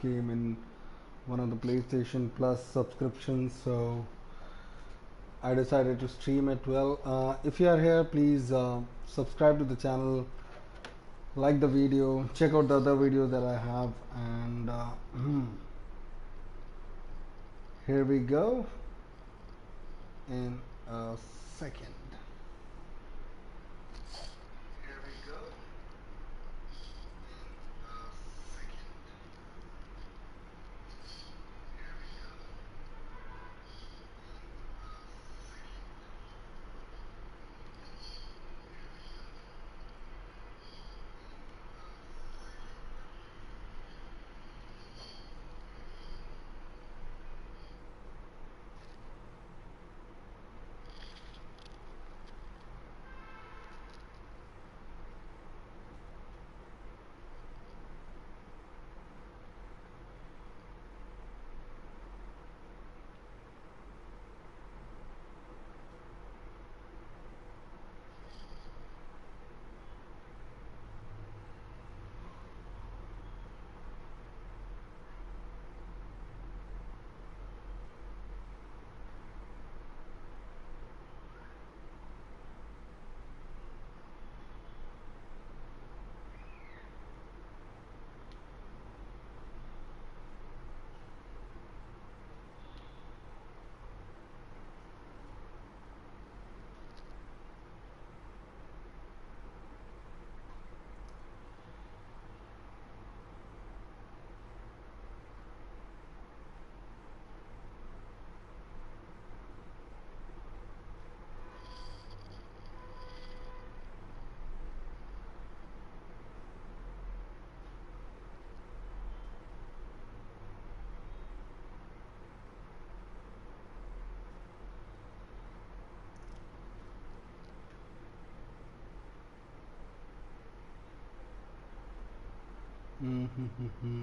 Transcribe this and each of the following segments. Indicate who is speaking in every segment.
Speaker 1: came in one of the PlayStation Plus subscriptions, so I decided to stream it. Well, if you are here, please subscribe to the channel, like the video, check out the other videos that I have, and here we go in a second.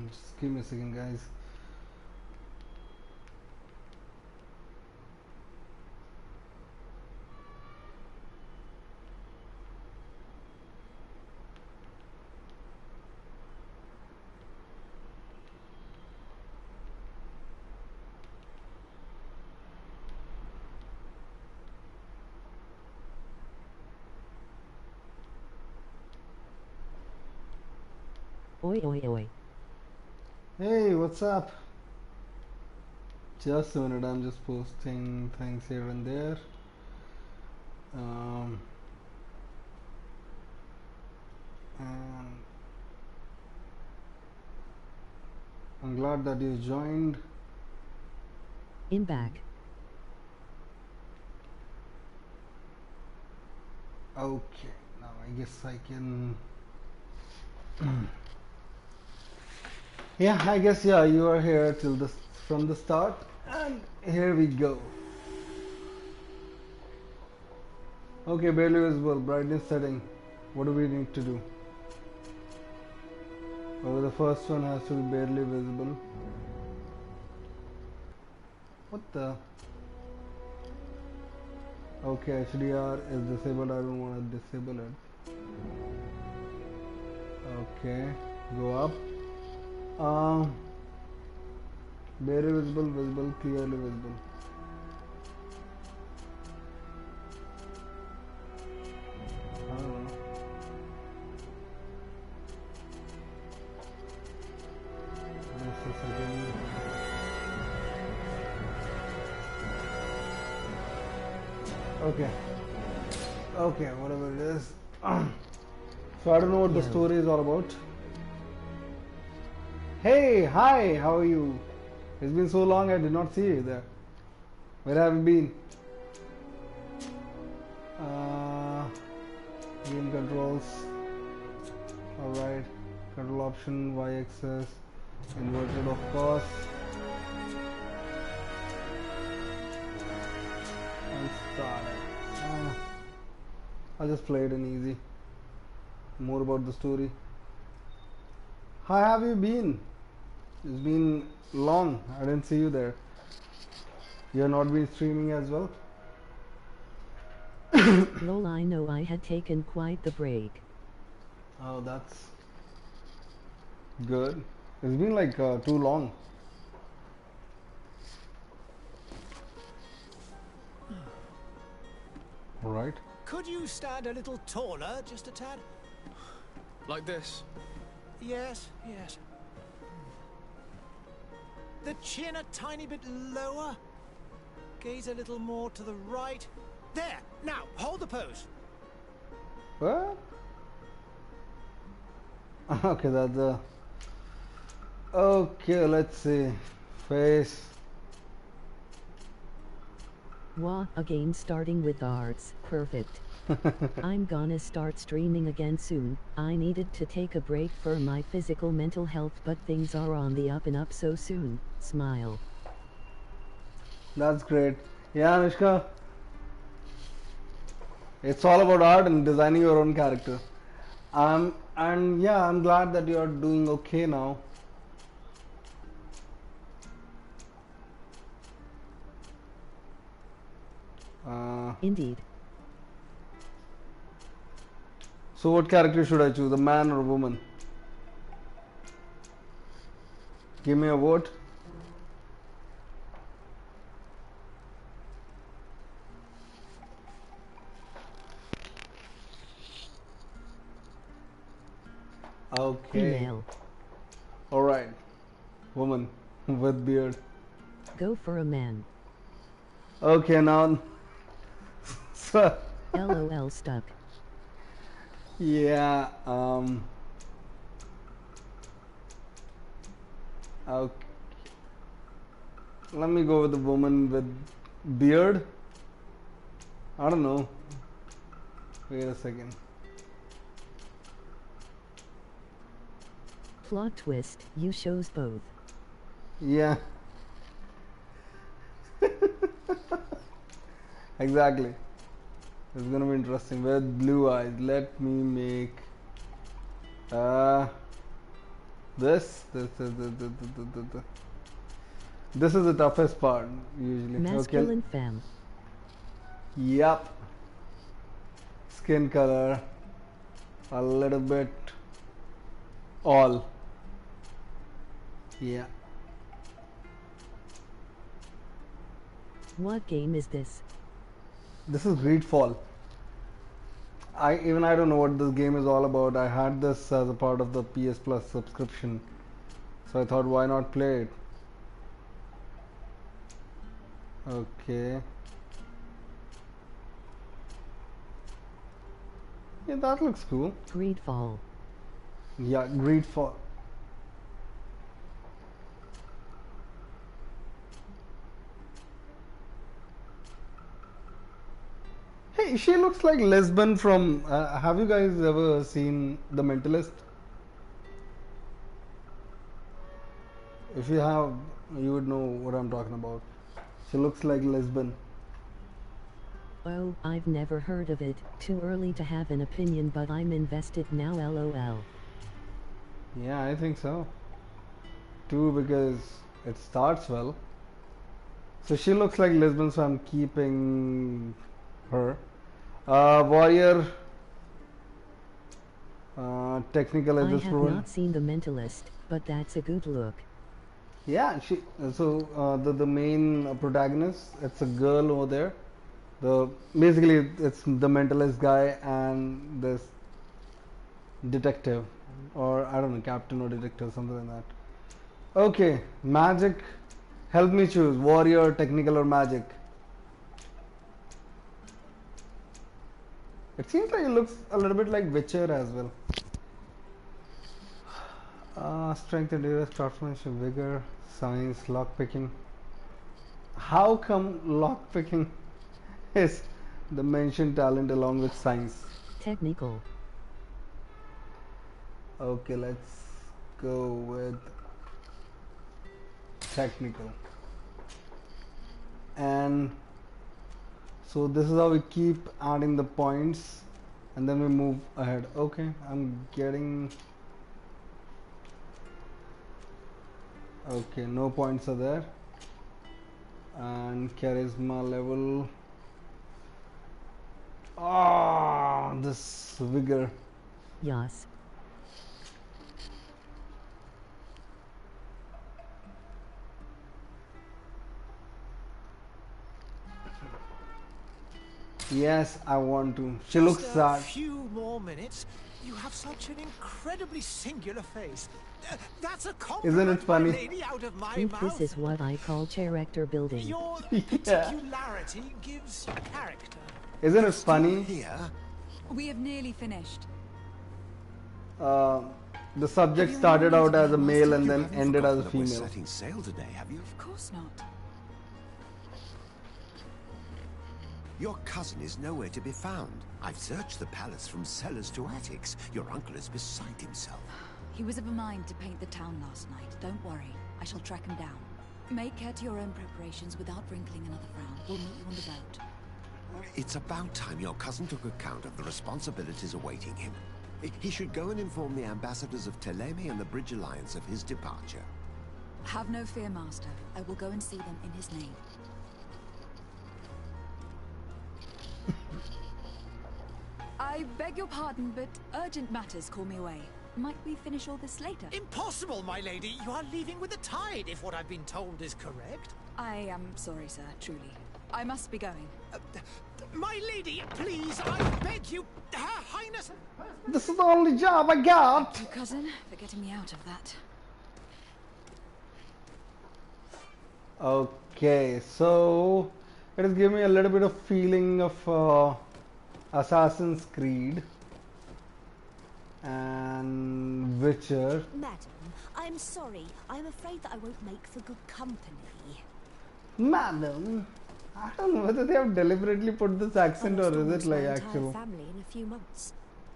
Speaker 1: Just give me a second, guys.
Speaker 2: Oi, oi, oi.
Speaker 1: Hey, what's up? Just a minute, I'm just posting things here and there. Um, and I'm glad that you joined.
Speaker 2: In back.
Speaker 1: Okay, now I guess I can. Yeah, I guess you are here till the from the start, and here we go. Okay, barely visible. Brightness setting. What do we need to do? Oh, the first one has to be barely visible. What the? Okay, HDR is disabled. I don't want to disable it. Okay, go up. Barely visible, visible, clearly visible. I don't know. Just a second. Okay. Okay, whatever it is. So I don't know what the story is all about. Hey, hi, how are you? It's been so long I did not see you there. Where have you been? Game controls. Alright. Control option, Y-axis. Inverted, of course. And started. I'll just play it in easy. More about the story. How have you been? It's been long. I didn't see you there. You have not been streaming as well?
Speaker 2: Lol, I know I had taken quite the break.
Speaker 1: Oh, that's good. It's been like too long. All right.
Speaker 3: Could you stand a little taller, just a tad?
Speaker 4: Like this?
Speaker 3: Yes, yes. The chin a tiny bit lower. Gaze a little more to the right. There! Now, hold the pose.
Speaker 1: What? Okay, that's the. Okay, let's see. Face.
Speaker 2: Wah, again starting with arts. Perfect. I'm gonna start streaming again soon. I needed to take a break for my physical mental health, but things are on the up and up so soon. Smile.
Speaker 1: That's great. Yeah, Anushka. It's all about art and designing your own character. And yeah, I'm glad that you're doing okay now.
Speaker 2: Indeed.
Speaker 1: So what character should I choose, a man or a woman? Give me a vote. Okay.
Speaker 2: Female.
Speaker 1: Alright. Woman with beard.
Speaker 2: Go for a man.
Speaker 1: Okay, now. So,
Speaker 2: LOL stuck.
Speaker 1: yeah. Okay. Let me go with the woman with beard. I don't know. Wait a second.
Speaker 2: Plot twist, you chose both.
Speaker 1: Yeah. Exactly. It's gonna be interesting. With blue eyes. Let me make this. This is the toughest part usually.
Speaker 2: Masculine
Speaker 1: Okay.
Speaker 2: femme.
Speaker 1: Yep. Skin color. A little bit. All. Yeah.
Speaker 2: What game is this?
Speaker 1: This is Greedfall. I don't know what this game is all about. I had this as a part of the PS Plus subscription, so I thought, why not play it? Okay. Yeah, that looks cool.
Speaker 2: Greedfall.
Speaker 1: Yeah, Greedfall. Hey, she looks like Lisbon from. Have you guys ever seen The Mentalist? If you have, you would know what I'm talking about. She looks like Lisbon.
Speaker 2: Oh, I've never heard of it. Too early to have an opinion, but I'm invested now. LOL.
Speaker 1: Yeah, I think so. Too, because it starts well. So she looks like Lisbon, so I'm keeping her. Warrior. Technical
Speaker 2: I
Speaker 1: is this
Speaker 2: have
Speaker 1: proven?
Speaker 2: not seen The Mentalist, but that's a good look.
Speaker 1: Yeah, she. So the main protagonist, it's a girl over there. The basically it's the mentalist guy and this detective, or I don't know, captain or detective, something like that. Okay, magic. Help me choose warrior, technical, or magic. It seems like it looks a little bit like Witcher as well. Strength, endurance, craftsmanship, vigor, science, lockpicking. How come lockpicking is the mentioned talent along with science?
Speaker 2: Technical.
Speaker 1: Okay, let's go with technical. And so this is how we keep adding the points and then we move ahead. Okay, I'm getting. Okay, no points are there. And charisma level. Ah, this vigor.
Speaker 2: Yes.
Speaker 1: Yes, I want to. She looks
Speaker 3: Just a
Speaker 1: sad.
Speaker 3: few more minutes. You have such an incredibly singular face. That's a
Speaker 1: Isn't it
Speaker 3: compliment, my
Speaker 1: funny?
Speaker 3: lady, out of my
Speaker 2: Think
Speaker 3: mouth.
Speaker 2: this is what I call character building.
Speaker 3: Your
Speaker 1: Yeah.
Speaker 3: particularity gives character.
Speaker 1: Isn't it funny?
Speaker 5: Here?
Speaker 6: We have nearly finished.
Speaker 1: The subject started out as a male and then ended as a
Speaker 5: We're
Speaker 1: female.
Speaker 5: setting sail today, have you?
Speaker 6: Of course not.
Speaker 5: Your cousin is nowhere to be found. I've searched the palace from cellars to attics. Your uncle is beside himself.
Speaker 6: He was of a mind to paint the town last night. Don't worry. I shall track him down. Make care to your own preparations without wrinkling another frown. We'll meet you on the boat.
Speaker 5: It's about time your cousin took account of the responsibilities awaiting him. He should go and inform the ambassadors of Telemi and the Bridge Alliance of his departure.
Speaker 6: Have no fear, Master. I will go and see them in his name. I beg your pardon, but urgent matters call me away. Might we finish all this later?
Speaker 3: Impossible, my lady. You are leaving with the tide, if what I've been told is correct.
Speaker 6: I am sorry, sir, truly. I must be going.
Speaker 3: My lady, please, I beg you, Her Highness.
Speaker 1: This is the only job I got.
Speaker 6: You cousin, for getting me out of that.
Speaker 1: Okay, so it is giving me a little bit of feeling of Assassin's Creed and Witcher.
Speaker 7: Madam, I'm sorry. I'm afraid that I won't make for good company.
Speaker 1: Madam, I don't know whether they have deliberately put this accent
Speaker 7: I
Speaker 1: or
Speaker 7: lost
Speaker 1: is it
Speaker 7: almost
Speaker 1: like
Speaker 7: my entire
Speaker 1: actual?
Speaker 7: family in a few months.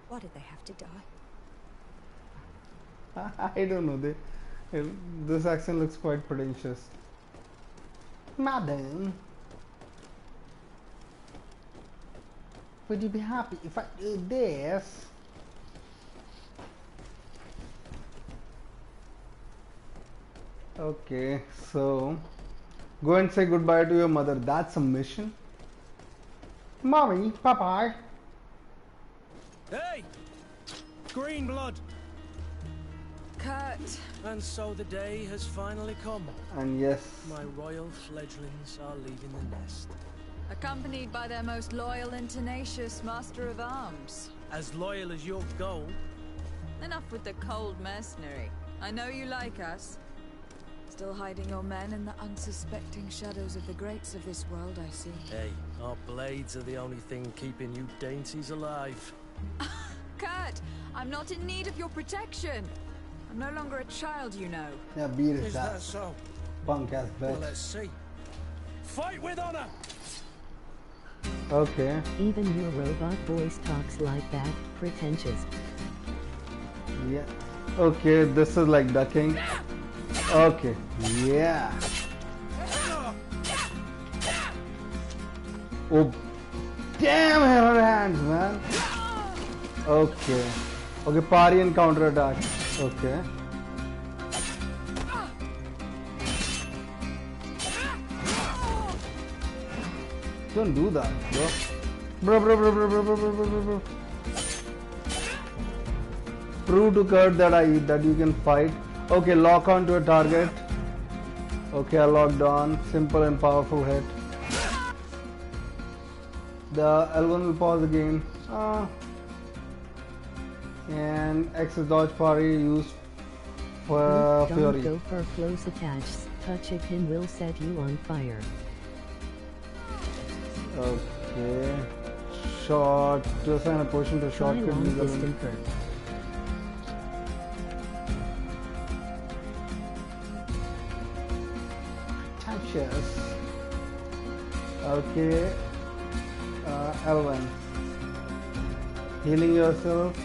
Speaker 7: Why did they have to die?
Speaker 1: I don't know. This accent looks quite pretentious. Madam, would you be happy if I do this? Okay, so go and say goodbye to your mother. That's a mission. Mommy, Papa.
Speaker 8: Hey! Green blood!
Speaker 6: Kurt,
Speaker 8: And so the day has finally come.
Speaker 1: And yes,
Speaker 8: My royal fledglings are leaving the nest.
Speaker 6: accompanied by their most loyal and tenacious master of arms.
Speaker 8: As loyal as your gold.
Speaker 6: Enough with the cold mercenary. I know you like us. Still hiding your men in the unsuspecting shadows of the greats of this world, I see.
Speaker 8: Hey, our blades are the only thing keeping you dainties alive.
Speaker 6: Kurt, I'm not in need of your protection. I'm no longer a child, you know.
Speaker 1: yeah, beat his
Speaker 8: Is that
Speaker 1: ass,
Speaker 8: so?
Speaker 1: punk ass
Speaker 8: Well,
Speaker 1: bitch.
Speaker 8: let's see. Fight with honor!
Speaker 1: Okay,
Speaker 2: Even your robot voice talks like that, pretentious.
Speaker 1: yeah. Okay, this is like ducking. Okay, yeah. Oh, damn her hands, man. Okay. Okay, parry and counter attack. Okay. Don't do that, bro. Bro. Prove to Kurt that you can fight. Okay, lock on to a target. Okay, I locked on. Simple and powerful hit. The L1 will pause the game. And X is dodge parry used for
Speaker 2: Don't
Speaker 1: Fury.
Speaker 2: go for close attacks. Touching him will set you on fire.
Speaker 1: Okay. Short. To assign a potion to
Speaker 2: Try
Speaker 1: shortcut.
Speaker 2: long
Speaker 1: use a link.
Speaker 2: distance curve.
Speaker 1: Touches. Okay. L1. Healing yourself.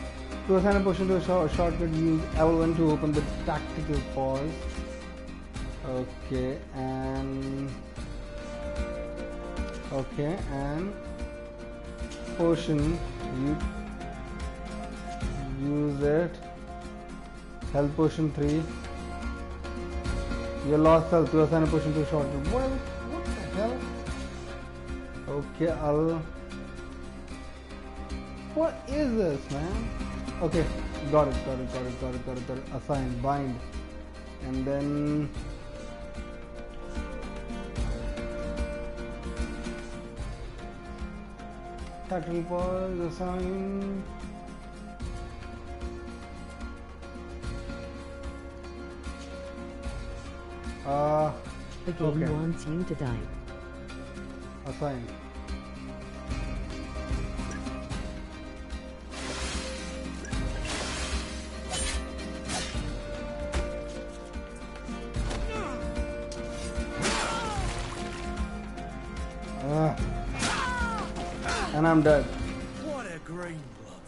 Speaker 1: To assign a potion to a shortcut, use L1 to open the tactical pause. Okay, and potion. You use it. Health potion 3. You lost health to assign a potion to a shortcut. What the hell? Okay, what is this, man? Okay, got it. Assign, bind. And then Title was assigned.
Speaker 2: The game
Speaker 1: okay.
Speaker 2: wants you to die.
Speaker 1: Assigned. And I'm dead.
Speaker 8: What a green blood.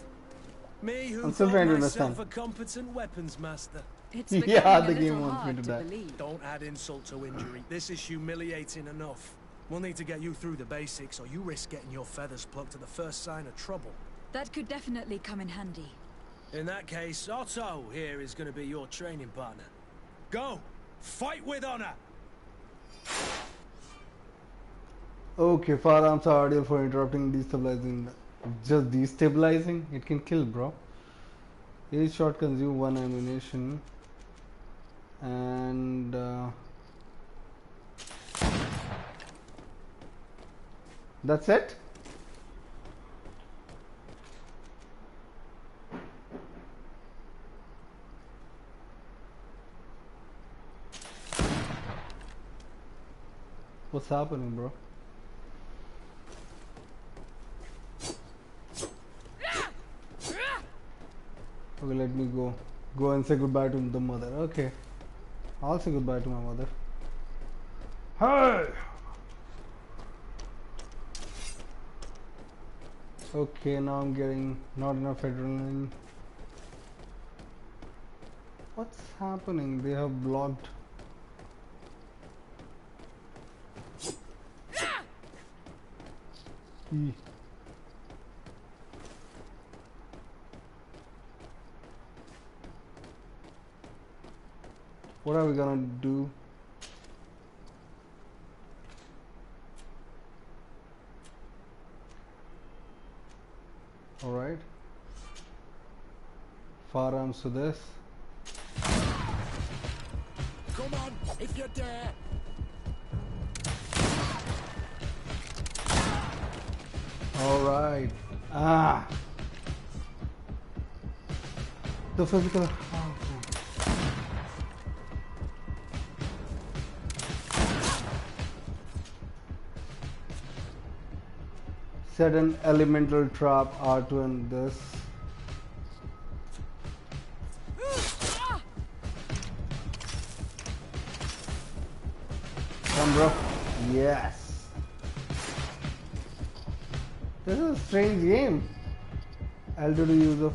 Speaker 8: Me who
Speaker 1: I'm still
Speaker 8: thought
Speaker 1: trying to
Speaker 8: myself
Speaker 1: understand.
Speaker 8: a competent weapons master.
Speaker 6: It's
Speaker 1: Yeah,
Speaker 6: becoming
Speaker 1: the
Speaker 6: a
Speaker 1: game
Speaker 6: little
Speaker 1: wants me
Speaker 6: hard
Speaker 1: to
Speaker 6: to
Speaker 1: die.
Speaker 6: believe.
Speaker 8: Don't add insult to injury. This is humiliating enough. We'll need to get you through the basics, or you risk getting your feathers plucked at the first sign of trouble.
Speaker 6: That could definitely come in handy.
Speaker 8: In that case, Otto here is going to be your training partner. Go! Fight with honor!
Speaker 1: Okay, firearms are ideal for interrupting, destabilizing. Just destabilizing? It can kill, bro. Each shot consumes 1 ammunition. And that's it? What's happening, bro? Okay, let me go. Go and say goodbye to the mother. Okay. I'll say goodbye to my mother. Hey! Okay, now I'm getting not enough adrenaline. What's happening? They have blocked. E. What are we gonna do? All right. Firearms to this.
Speaker 8: Come on, if you dare!
Speaker 1: All right. Ah. The physical. Set an elemental trap R2 in this. Come, bro. Yes. This is a strange game. I'll do the use of.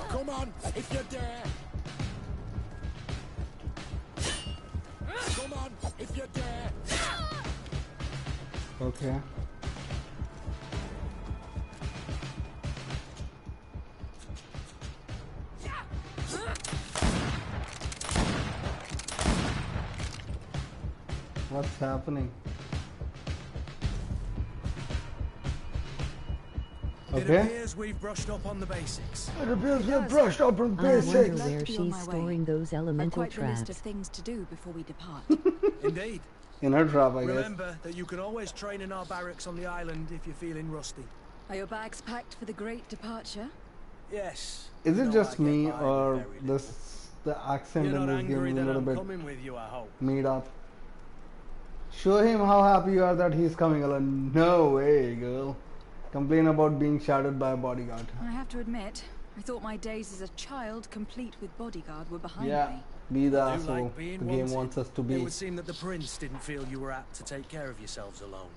Speaker 8: Come on, if you dare! Come on, if you dare!
Speaker 1: Okay. What's happening?
Speaker 8: It
Speaker 1: Okay.
Speaker 8: appears we've brushed up on the basics.
Speaker 1: It appears we have brushed up on
Speaker 2: I wonder
Speaker 1: basics.
Speaker 2: where
Speaker 6: Be on my
Speaker 2: she's
Speaker 6: way.
Speaker 2: storing those
Speaker 6: I've
Speaker 2: elemental
Speaker 6: quite the list of
Speaker 2: traps.
Speaker 6: things to do before we depart.
Speaker 8: Indeed.
Speaker 1: In her trap, I guess.
Speaker 8: Remember that you can always train in our barracks on the island if you're feeling rusty.
Speaker 6: Are your bags packed for the great departure?
Speaker 8: Yes.
Speaker 1: Is
Speaker 8: You
Speaker 1: it
Speaker 8: know
Speaker 1: just
Speaker 8: I get
Speaker 1: me
Speaker 8: by with
Speaker 1: or
Speaker 8: very little.
Speaker 1: the accent
Speaker 8: You're
Speaker 1: in
Speaker 8: not
Speaker 1: this game
Speaker 8: angry
Speaker 1: is a
Speaker 8: that
Speaker 1: little
Speaker 8: I'm
Speaker 1: bit
Speaker 8: coming with you, I hope.
Speaker 1: made up? Show him how happy you are that he's coming along. No way, girl. Complain about being shadowed by a bodyguard.
Speaker 6: I have to admit, I thought my days as a child, complete with bodyguard, were behind
Speaker 1: Yeah,
Speaker 6: me.
Speaker 1: be the
Speaker 8: Do
Speaker 1: asshole
Speaker 8: like being
Speaker 1: the game
Speaker 8: wanted.
Speaker 1: wants us to
Speaker 8: It
Speaker 1: be.
Speaker 8: would seem that the prince didn't feel you were apt to take care of yourselves alone.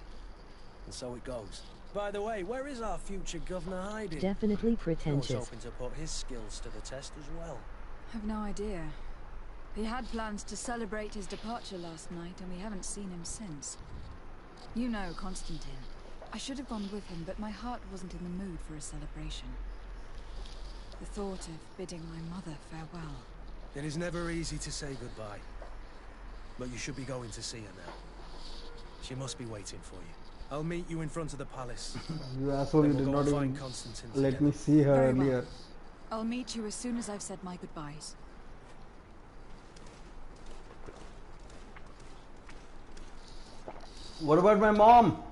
Speaker 8: And so it goes. By the way, where is our future governor hiding?
Speaker 2: Definitely
Speaker 8: I was
Speaker 2: pretentious.
Speaker 8: hoping to put his skills to the test as well.
Speaker 6: I've no idea. He had plans to celebrate his departure last night, and we haven't seen him since. You know Constantine. I should have gone with him, but my heart wasn't in the mood for a celebration. The thought of bidding my mother farewell.
Speaker 8: It is never easy to say goodbye. But you should be going to see her now. She must be waiting for you. I'll meet you in front of the palace.
Speaker 1: You asshole, you
Speaker 8: Then
Speaker 1: did
Speaker 8: we'll go
Speaker 1: not
Speaker 8: and
Speaker 1: even
Speaker 8: find Constantine
Speaker 1: let
Speaker 8: together.
Speaker 1: me see her
Speaker 6: Very well.
Speaker 1: earlier.
Speaker 6: I'll meet you as soon as I've said my goodbyes.
Speaker 1: What about my mom?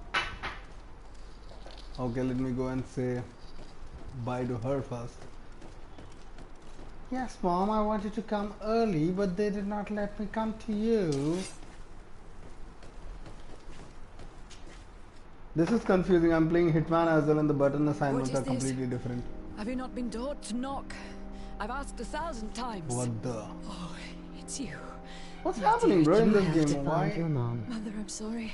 Speaker 1: Okay, let me go and say bye to her first. Yes, Mom, I wanted to come early, but they did not let me come to you. This is confusing. I'm playing Hitman as well, and the button assignments are completely different.
Speaker 9: Have you not been taught to knock? I've asked 1,000 times.
Speaker 1: What the?
Speaker 9: Oh, it's you.
Speaker 1: What's happening, bro, in this
Speaker 2: You have to
Speaker 1: game?
Speaker 2: find
Speaker 1: Why?
Speaker 2: your mom.
Speaker 6: Mother, I'm sorry.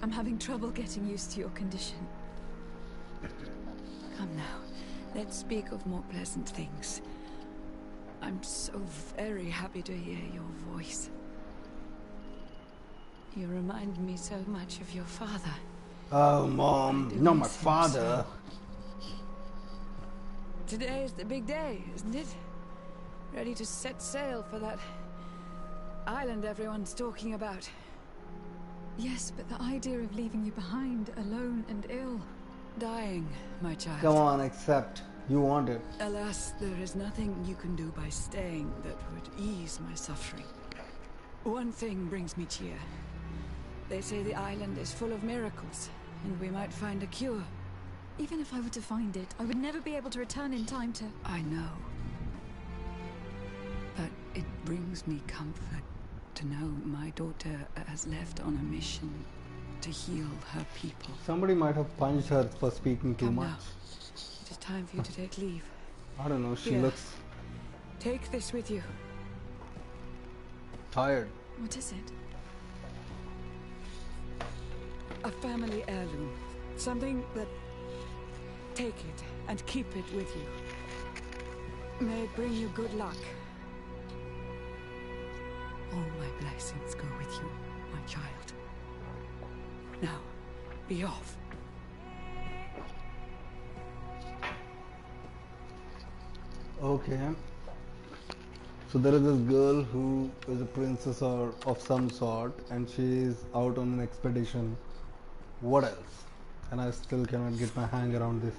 Speaker 6: I'm having trouble getting used to your condition.
Speaker 9: Come now. Let's speak of more pleasant things. I'm so very happy to hear your voice. You remind me so much of your father.
Speaker 1: Oh, Mom,
Speaker 9: Do
Speaker 1: not
Speaker 9: you
Speaker 1: my
Speaker 9: think
Speaker 1: father.
Speaker 9: so? Today is the big day, isn't it? Ready to set sail for that island everyone's talking about.
Speaker 6: Yes, but the idea of leaving you behind, alone and ill.
Speaker 9: Dying, my child.
Speaker 1: Come on, accept. You want it.
Speaker 9: Alas, there is nothing you can do by staying that would ease my suffering. One thing brings me cheer. They say the island is full of miracles, and we might find a cure.
Speaker 6: Even if I were to find it, I would never be able to return in time to...
Speaker 9: I know. But it brings me comfort to know my daughter has left on a mission to heal her people.
Speaker 1: Somebody might have punched her for speaking too
Speaker 9: Come
Speaker 1: much.
Speaker 9: now. It is time for you to take leave.
Speaker 1: I don't know, she
Speaker 9: Here.
Speaker 1: looks
Speaker 9: Take this with you.
Speaker 1: tired.
Speaker 6: What is it?
Speaker 9: A family heirloom. Something that... Take it and keep it with you. May it bring you good luck. All my blessings go with you, my child. Now, be off.
Speaker 1: Okay. So there is this girl who is a princess or of some sort, and she is out on an expedition. What else? And I still cannot get my hang around this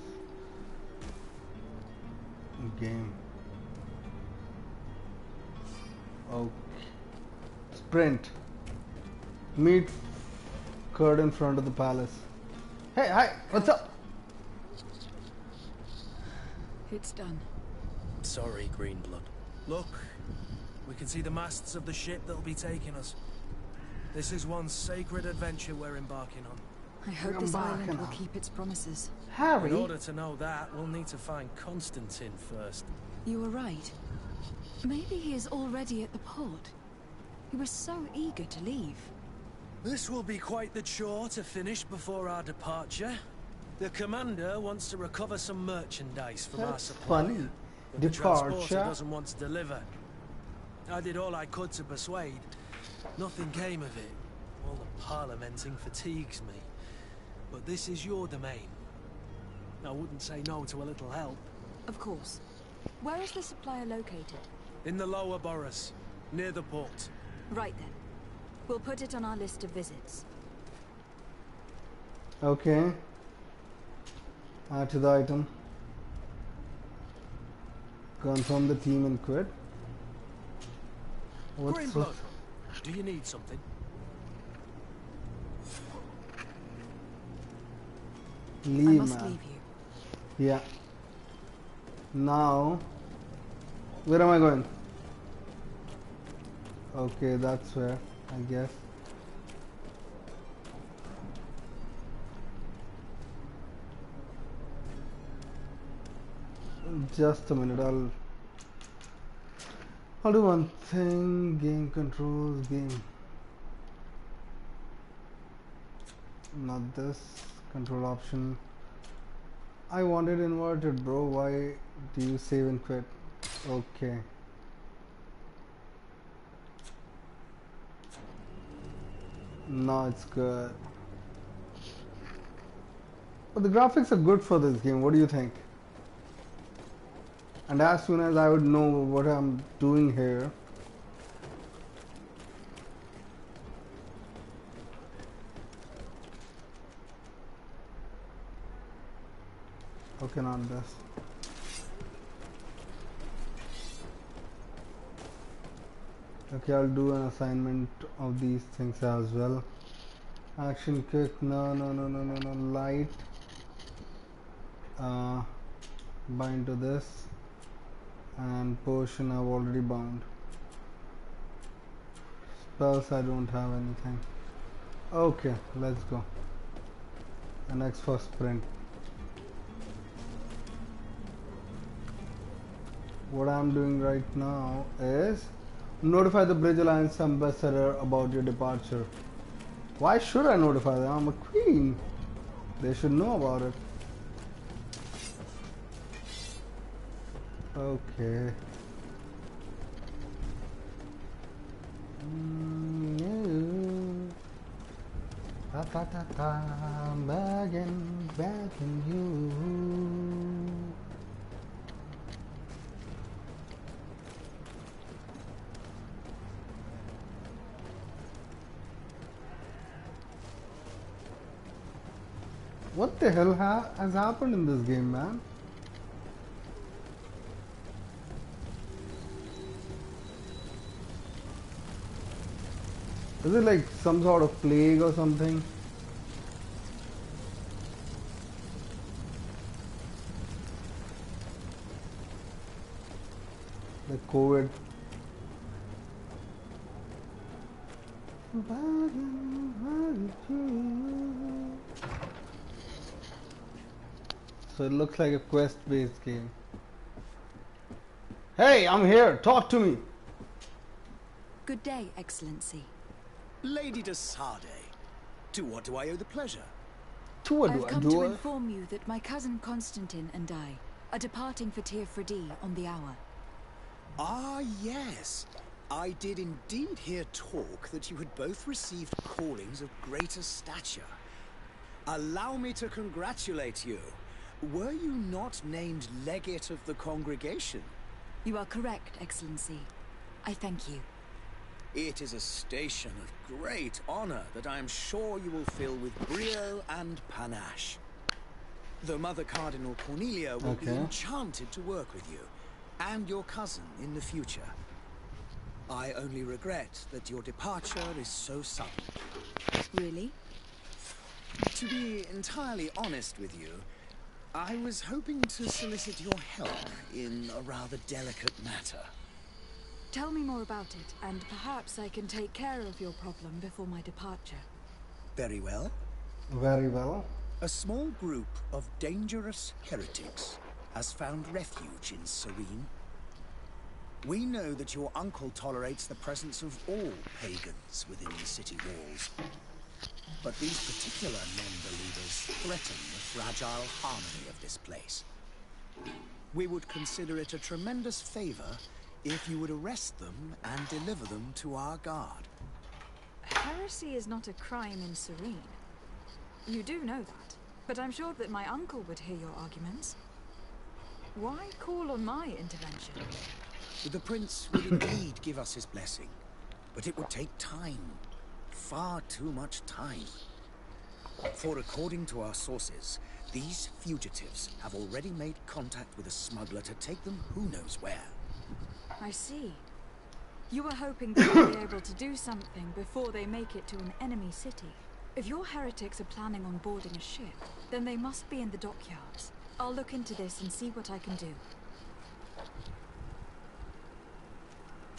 Speaker 1: game. Okay. Sprint. Meet Kurt in front of the palace. Hey, hi, what's up?
Speaker 9: It's done.
Speaker 8: Sorry, Greenblood. Look, we can see the masts of the ship that'll be taking us. This is one sacred adventure we're embarking on.
Speaker 6: I hope this island will keep its promises.
Speaker 1: Harry?
Speaker 8: In order to know that, we'll need to find Constantine first.
Speaker 6: You were right. Maybe he is already at the port. He was so eager to leave.
Speaker 8: This will be quite the chore to finish before our departure. The commander wants to recover some merchandise from our
Speaker 1: That's
Speaker 8: supply.
Speaker 1: funny.
Speaker 8: But the transporter
Speaker 1: Departure.
Speaker 8: doesn't want to deliver. I did all I could to persuade. Nothing came of it. All the parliamenting fatigues me. But this is your domain. I wouldn't say no to a little help.
Speaker 6: Of course. Where is the supplier located?
Speaker 8: In the lower boroughs, near the port.
Speaker 6: Right then. We'll put it on our list of visits.
Speaker 1: Okay. Add to the item. Confirm the team and quit. What's
Speaker 8: Greenblood, do you need something?
Speaker 1: leave,
Speaker 6: I must
Speaker 1: man.
Speaker 6: leave you.
Speaker 1: Yeah. Now, where am I going? Okay, that's where, I guess. Just a minute, I'll do one thing. Game controls, game. Not this control option. I want it inverted, bro. Why do you save and quit? Okay. No, it's good. But the graphics are good for this game. What do you think? And as soon as I would know what I'm doing here, okay, not this. Okay, I'll do an assignment of these things as well. Action quick. No. Light. Bind to this. And potion I've already bound. Spells I don't have anything. Okay, let's go. And next for sprint. What I'm doing right now is notify the Bridge Alliance ambassador about your departure. Why should I notify them? I'm a queen. They should know about it. Okay. I'm begging you. What the hell has happened in this game, man? Is it like some sort of plague or something? Like COVID. So it looks like a quest-based game. Hey, I'm here. Talk to me.
Speaker 6: Good day, Excellency.
Speaker 3: Lady De Sardet, to what do I owe the pleasure?
Speaker 1: To what do
Speaker 6: I've
Speaker 1: I
Speaker 6: come
Speaker 1: do?
Speaker 6: to inform you that my cousin Constantine and I are departing for Tir Fredi on the hour.
Speaker 3: Ah, yes. I did indeed hear talk that you had both received callings of greater stature. Allow me to congratulate you. Were you not named legate of the congregation?
Speaker 6: You are correct, Excellency. I thank you.
Speaker 3: It is a station of great honor that I am sure you will fill with brio and panache. The Mother Cardinal Cornelia will be enchanted to work with you, and your cousin in the future. I only regret that your departure is so sudden.
Speaker 6: Really?
Speaker 3: To be entirely honest with you, I was hoping to solicit your help in a rather delicate matter.
Speaker 6: Tell me more about it, and perhaps I can take care of your problem before my departure.
Speaker 3: Very well.
Speaker 1: Very well.
Speaker 3: A small group of dangerous heretics has found refuge in Serene. We know that your uncle tolerates the presence of all pagans within the city walls. But these particular non-believers threaten the fragile harmony of this place. We would consider it a tremendous favor if you would arrest them and deliver them to our guard.
Speaker 6: Heresy is not a crime in Serene. You do know that, but I'm sure that my uncle would hear your arguments. Why call on my intervention?
Speaker 3: The prince would indeed give us his blessing, but it would take time. Far too much time. For according to our sources, these fugitives have already made contact with a smuggler to take them who knows where.
Speaker 6: I see. You were hoping that you'd be able to do something before they make it to an enemy city. If your heretics are planning on boarding a ship, then they must be in the dockyards. I'll look into this and see what I can do.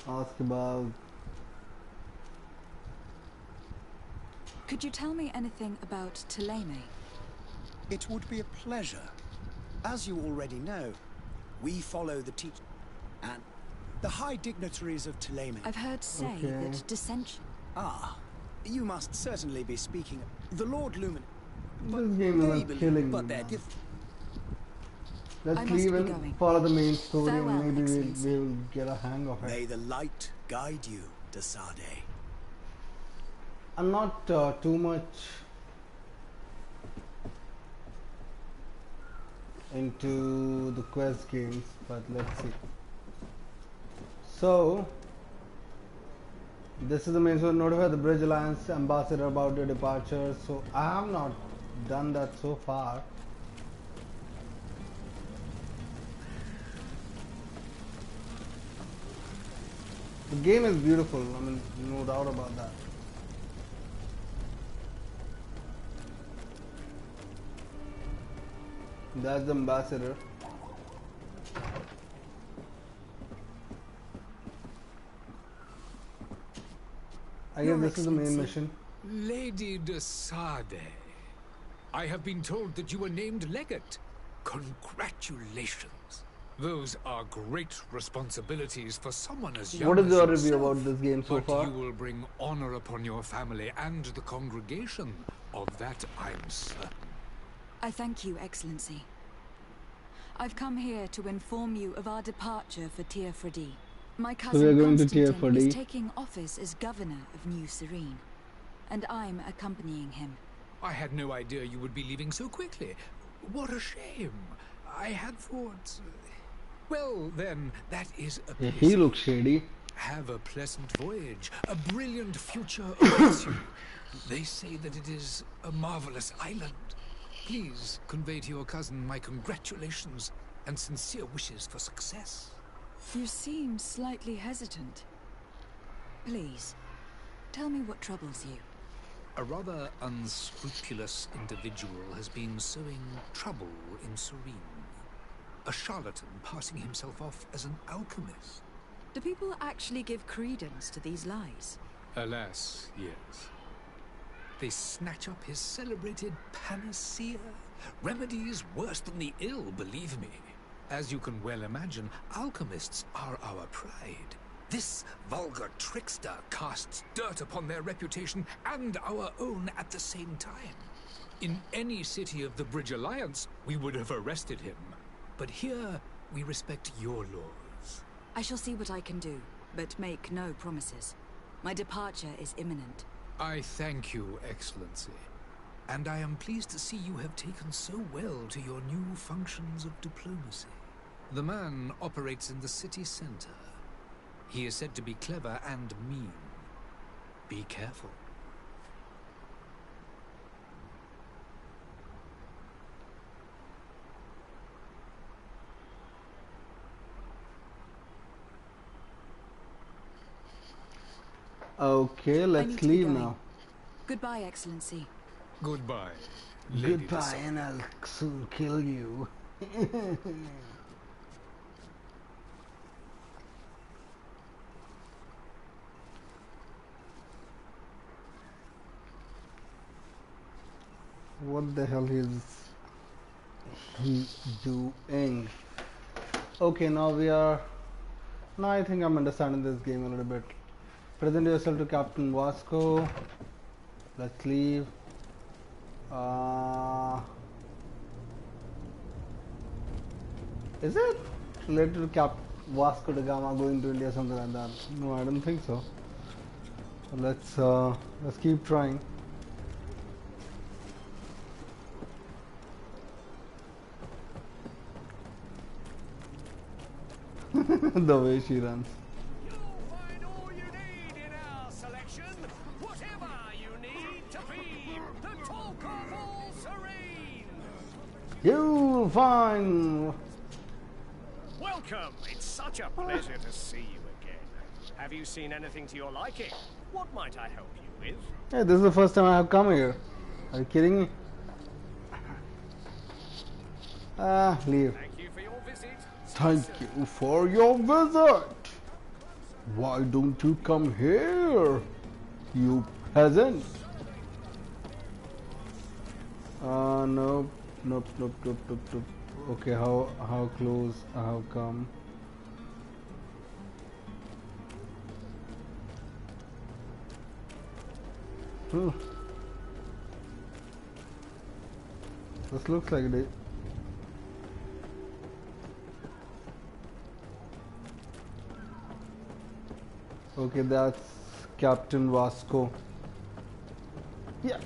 Speaker 1: Ask about...
Speaker 6: Could you tell me anything about Thélème?
Speaker 3: It would be a pleasure. As you already know, we follow the teach and the high dignitaries of Thélème.
Speaker 6: I've heard say that dissension...
Speaker 3: Ah, you must certainly be speaking the Lord Lumen.
Speaker 1: This game is like killing me. Let's leave and follow the main story.
Speaker 6: Farewell,
Speaker 1: and maybe
Speaker 6: Excellency.
Speaker 1: we'll get a hang of it.
Speaker 3: May the light guide you, De Sardet.
Speaker 1: I'm not too much into the quest games, but let's see. So, this is the main story. Notify the Bridge Alliance ambassador about your departure. So, I have not done that so far. The game is beautiful, I mean, no doubt about that. That's the ambassador. I guess this is the main mission.
Speaker 10: Lady De Sardet, I have been told that you were named legate. Congratulations. Those are great responsibilities for someone as young
Speaker 1: What is
Speaker 10: as
Speaker 1: your
Speaker 10: yourself,
Speaker 1: review about this game so
Speaker 10: but
Speaker 1: far?
Speaker 10: you will bring honor upon your family and the congregation. Of that I'm certain.
Speaker 6: I thank you, Excellency. I've come here to inform you of our departure for De Sardet. My cousin
Speaker 1: we are going to De
Speaker 6: Constantine
Speaker 1: Sardet.
Speaker 6: is taking office as governor of New Serene, and I'm accompanying him.
Speaker 10: I had no idea you would be leaving so quickly. What a shame. I had thought... Well, then, that is a
Speaker 1: Yeah,
Speaker 10: pity.
Speaker 1: he looks shady.
Speaker 10: Have a pleasant voyage. A brilliant future awaits you. They say that it is a marvelous island. Please convey to your cousin my congratulations and sincere wishes for success.
Speaker 6: You seem slightly hesitant. Please, tell me what troubles you.
Speaker 10: A rather unscrupulous individual has been sowing trouble in Serene. A charlatan passing himself off as an alchemist.
Speaker 6: Do people actually give credence to these lies?
Speaker 10: Alas, yes. They snatch up his celebrated panacea. Remedies worse than the ill, believe me. As you can well imagine, alchemists are our pride. This vulgar trickster casts dirt upon their reputation and our own at the same time. In any city of the Bridge Alliance, we would have arrested him. But here, we respect your laws.
Speaker 6: I shall see what I can do, but make no promises. My departure is imminent.
Speaker 10: I thank you, Excellency. And I am pleased to see you have taken so well to your new functions of diplomacy. The man operates in the city center. He is said to be clever and mean. Be careful.
Speaker 1: Okay,
Speaker 6: I
Speaker 1: let's
Speaker 6: need to be
Speaker 1: leave
Speaker 6: going.
Speaker 1: now.
Speaker 6: Goodbye, Excellency.
Speaker 10: Goodbye, Lady De
Speaker 1: Goodbye,
Speaker 10: Sardet.
Speaker 1: and I'll soon kill you. What the hell is he doing? Okay, now we are. Now I think I'm understanding this game a little bit. Present yourself to Captain Vasco. Let's leave. Is it related to Cap Vasco da Gama going to India, something like that? No, I don't think so. Let's keep trying. The way she runs.
Speaker 11: You'll find all you need in our selection. Whatever you need to be the talk of all Serene.
Speaker 1: You'll find.
Speaker 11: Welcome. It's such a pleasure to see you again. Have you seen anything to your liking? What might I help you with?
Speaker 1: Hey, this is the first time I have come here. Are you kidding me? Leave.
Speaker 11: Thank you for your visit.
Speaker 1: Thank you for your visit. Why don't you come here, you peasant? Nope, nope, nope, nope, nope, nope. Okay, how close? How come? This looks like it. Okay, that's Captain Vasco. Yeah,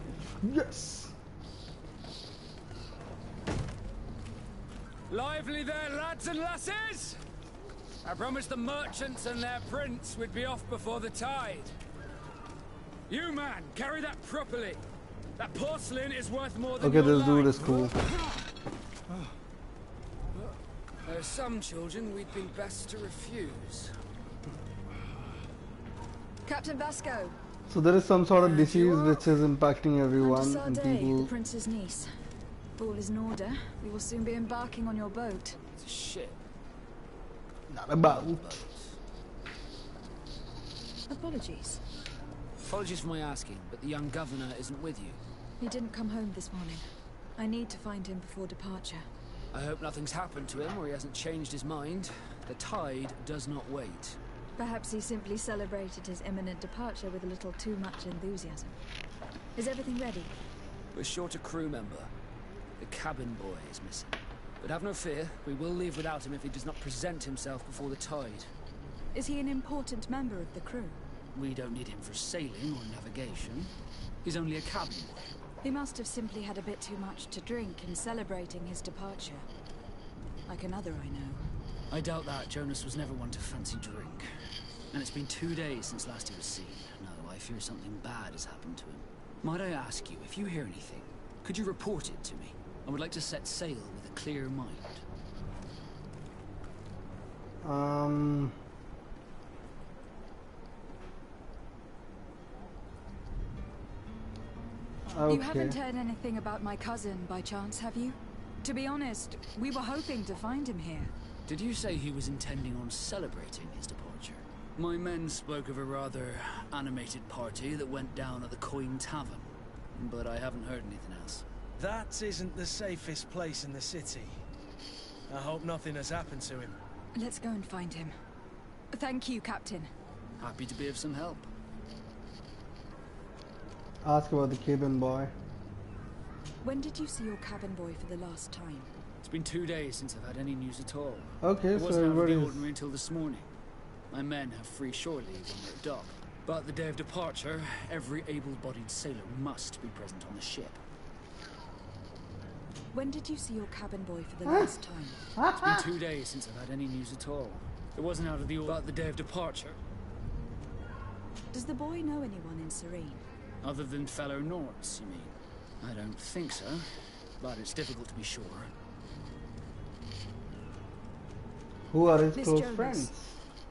Speaker 1: yes.
Speaker 12: Lively there, lads and lasses! I promised the merchants and their prince we'd be off before the tide. You, man, carry that properly. That porcelain is worth more than
Speaker 1: Okay,
Speaker 12: your
Speaker 1: this dude
Speaker 12: life.
Speaker 1: is cool.
Speaker 12: There are some children we'd been best to refuse.
Speaker 6: Captain Vasco.
Speaker 1: So there is some sort of disease which is impacting
Speaker 6: I'm
Speaker 1: everyone
Speaker 6: De
Speaker 1: and
Speaker 6: Sardet,
Speaker 1: people.
Speaker 6: the prince's niece. All is in order. We will soon be embarking on your boat.
Speaker 12: It's a ship.
Speaker 1: Not a boat.
Speaker 6: Apologies.
Speaker 12: Apologies for my asking, but the young governor isn't with you.
Speaker 6: He didn't come home this morning. I need to find him before departure.
Speaker 12: I hope nothing's happened to him or he hasn't changed his mind. The tide does not wait.
Speaker 6: Perhaps he simply celebrated his imminent departure with a little too much enthusiasm. Is everything ready?
Speaker 12: We're short a crew member. The cabin boy is missing. But have no fear, we will leave without him if he does not present himself before the tide.
Speaker 6: Is he an important member of the crew?
Speaker 12: We don't need him for sailing or navigation. He's only a cabin boy.
Speaker 6: He must have simply had a bit too much to drink in celebrating his departure. Like another I know.
Speaker 12: I doubt that. Jonas was never one to fancy drink. And it's been 2 days since last he was seen. No, I fear something bad has happened to him. Might I ask you, if you hear anything, could you report it to me? I would like to set sail with a clear mind.
Speaker 1: Okay.
Speaker 6: You haven't heard anything about my cousin by chance, have you? To be honest, we were hoping to find him here.
Speaker 12: Did you say he was intending on celebrating his departure? My men spoke of a rather animated party that went down at the Coin Tavern, but I haven't heard anything else.
Speaker 8: That isn't the safest place in the city. I hope nothing has happened to him.
Speaker 6: Let's go and find him. Thank you, Captain.
Speaker 12: Happy to be of some help.
Speaker 1: Ask about the cabin boy.
Speaker 6: When did you see your cabin boy for the last time?
Speaker 12: It's been 2 days since I've had any news at all.
Speaker 1: Okay,
Speaker 12: it
Speaker 1: so
Speaker 12: wasn't out of the
Speaker 1: everybody's...
Speaker 12: ordinary until this morning. My men have free shore leave when we're at dock. But the day of departure, every able-bodied sailor must be present on the ship.
Speaker 6: When did you see your cabin boy for the last time?
Speaker 12: It's been 2 days since I've had any news at all. It wasn't out of the ordinary. But the day of departure.
Speaker 6: Does the boy know anyone in Serene?
Speaker 12: Other than fellow Nords, you mean? I don't think so, but it's difficult to be sure.
Speaker 1: Who are his
Speaker 6: Miss
Speaker 1: close
Speaker 6: Jonas,
Speaker 1: friends?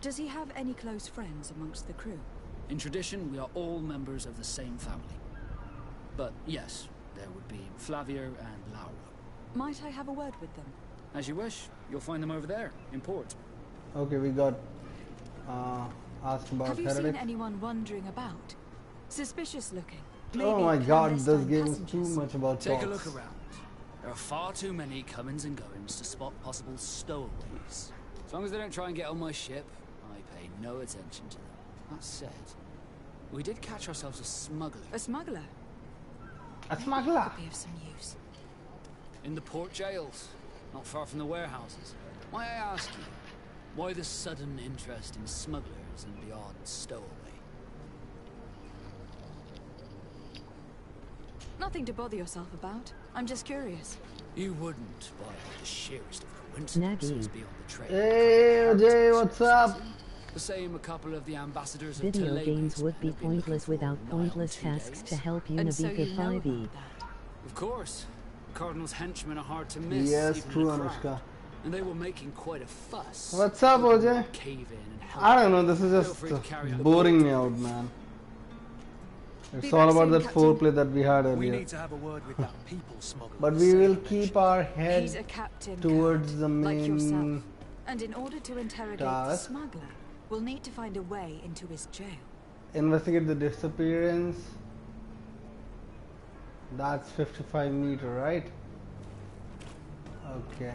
Speaker 6: Does he have any close friends amongst the crew?
Speaker 12: In tradition, we are all members of the same family. But yes, there would be Flavia and Laura.
Speaker 6: Might I have a word with them?
Speaker 12: As you wish. You'll find them over there, in port.
Speaker 1: Okay, we got asked about
Speaker 6: Have you
Speaker 1: Heretic.
Speaker 6: seen anyone wandering about? Suspicious looking.
Speaker 1: Oh my god, this game is too much about
Speaker 12: Take
Speaker 1: talks.
Speaker 12: a look around. There are far too many comings and goings to spot possible stowaways. As long as they don't try and get on my ship, I pay no attention to them. That said, we did catch ourselves a smuggler.
Speaker 6: A smuggler?
Speaker 1: A smuggler?
Speaker 6: Could be of some use.
Speaker 12: In the port jails, not far from the warehouses. Might I ask you, why the sudden interest in smugglers and the odd stowaway?
Speaker 6: Nothing to bother yourself about. I'm just curious.
Speaker 12: You wouldn't, by the sheerest of coincidences, be on the trail.
Speaker 1: Hey, Jay, what's up?
Speaker 12: The same a couple of the ambassadors of
Speaker 2: Video
Speaker 12: Telemachus
Speaker 2: games would be
Speaker 12: have been
Speaker 2: pointless
Speaker 12: looking for
Speaker 2: without
Speaker 12: now
Speaker 2: pointless
Speaker 12: 2
Speaker 2: tasks
Speaker 12: days.
Speaker 2: to help
Speaker 6: And so
Speaker 2: Univika
Speaker 6: you know
Speaker 2: 5e.
Speaker 6: about that.
Speaker 12: Of course. The Cardinal's henchmen are hard to miss.
Speaker 1: Yes,
Speaker 12: even
Speaker 1: true,
Speaker 12: in a crowd.
Speaker 1: Anushka.
Speaker 12: And they were making quite a fuss.
Speaker 1: What's up, OJ?
Speaker 12: Cave in and help.
Speaker 1: I don't know, this is
Speaker 12: Feel free
Speaker 1: just
Speaker 12: to carry out
Speaker 1: boring me out, man. It's all about that foreplay that we had
Speaker 8: We
Speaker 1: earlier.
Speaker 8: need to have a word with that people smuggler.
Speaker 1: But we will keep our head
Speaker 6: He's a captain,
Speaker 1: towards the
Speaker 6: like yourself.
Speaker 1: main
Speaker 6: And in order to interrogate the
Speaker 1: task.
Speaker 6: smuggler, we'll need to find a way into his jail.
Speaker 1: Investigate the disappearance. That's 55 meter, right? Okay.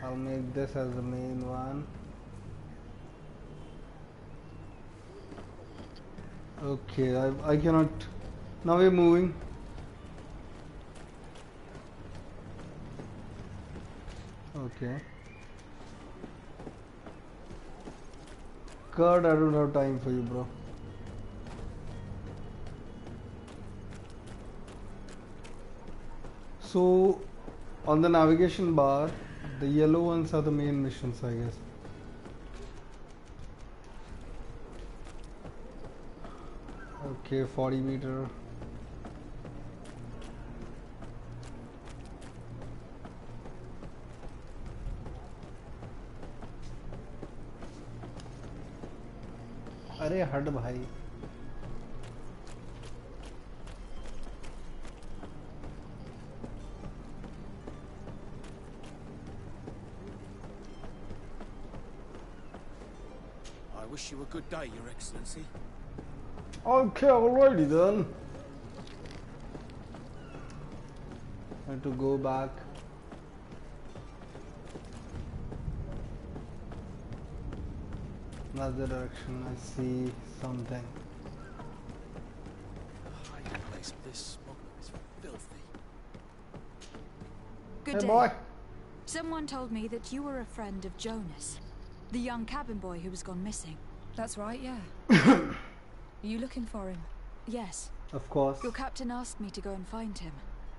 Speaker 1: I'll make this as the main one. Okay, I cannot. Now we're moving. Okay. Kurt, I don't have time for you, bro. So, on the navigation bar, the yellow ones are the main missions, I guess. Okay, 40 meter. अरे हट भाई
Speaker 11: wish you a good day, Your Excellency.
Speaker 1: Okay, alrighty then. I have to go back. That's the direction. I see something.
Speaker 11: The hiding place of this smuggler is filthy.
Speaker 6: Good
Speaker 1: Hey
Speaker 6: day.
Speaker 1: boy.
Speaker 6: Someone told me that you were a friend of Jonas, the young cabin boy who was gone missing.
Speaker 13: That's right, yeah. Are you looking for him?
Speaker 6: Yes.
Speaker 1: Of course.
Speaker 6: Your captain asked me to go and find him.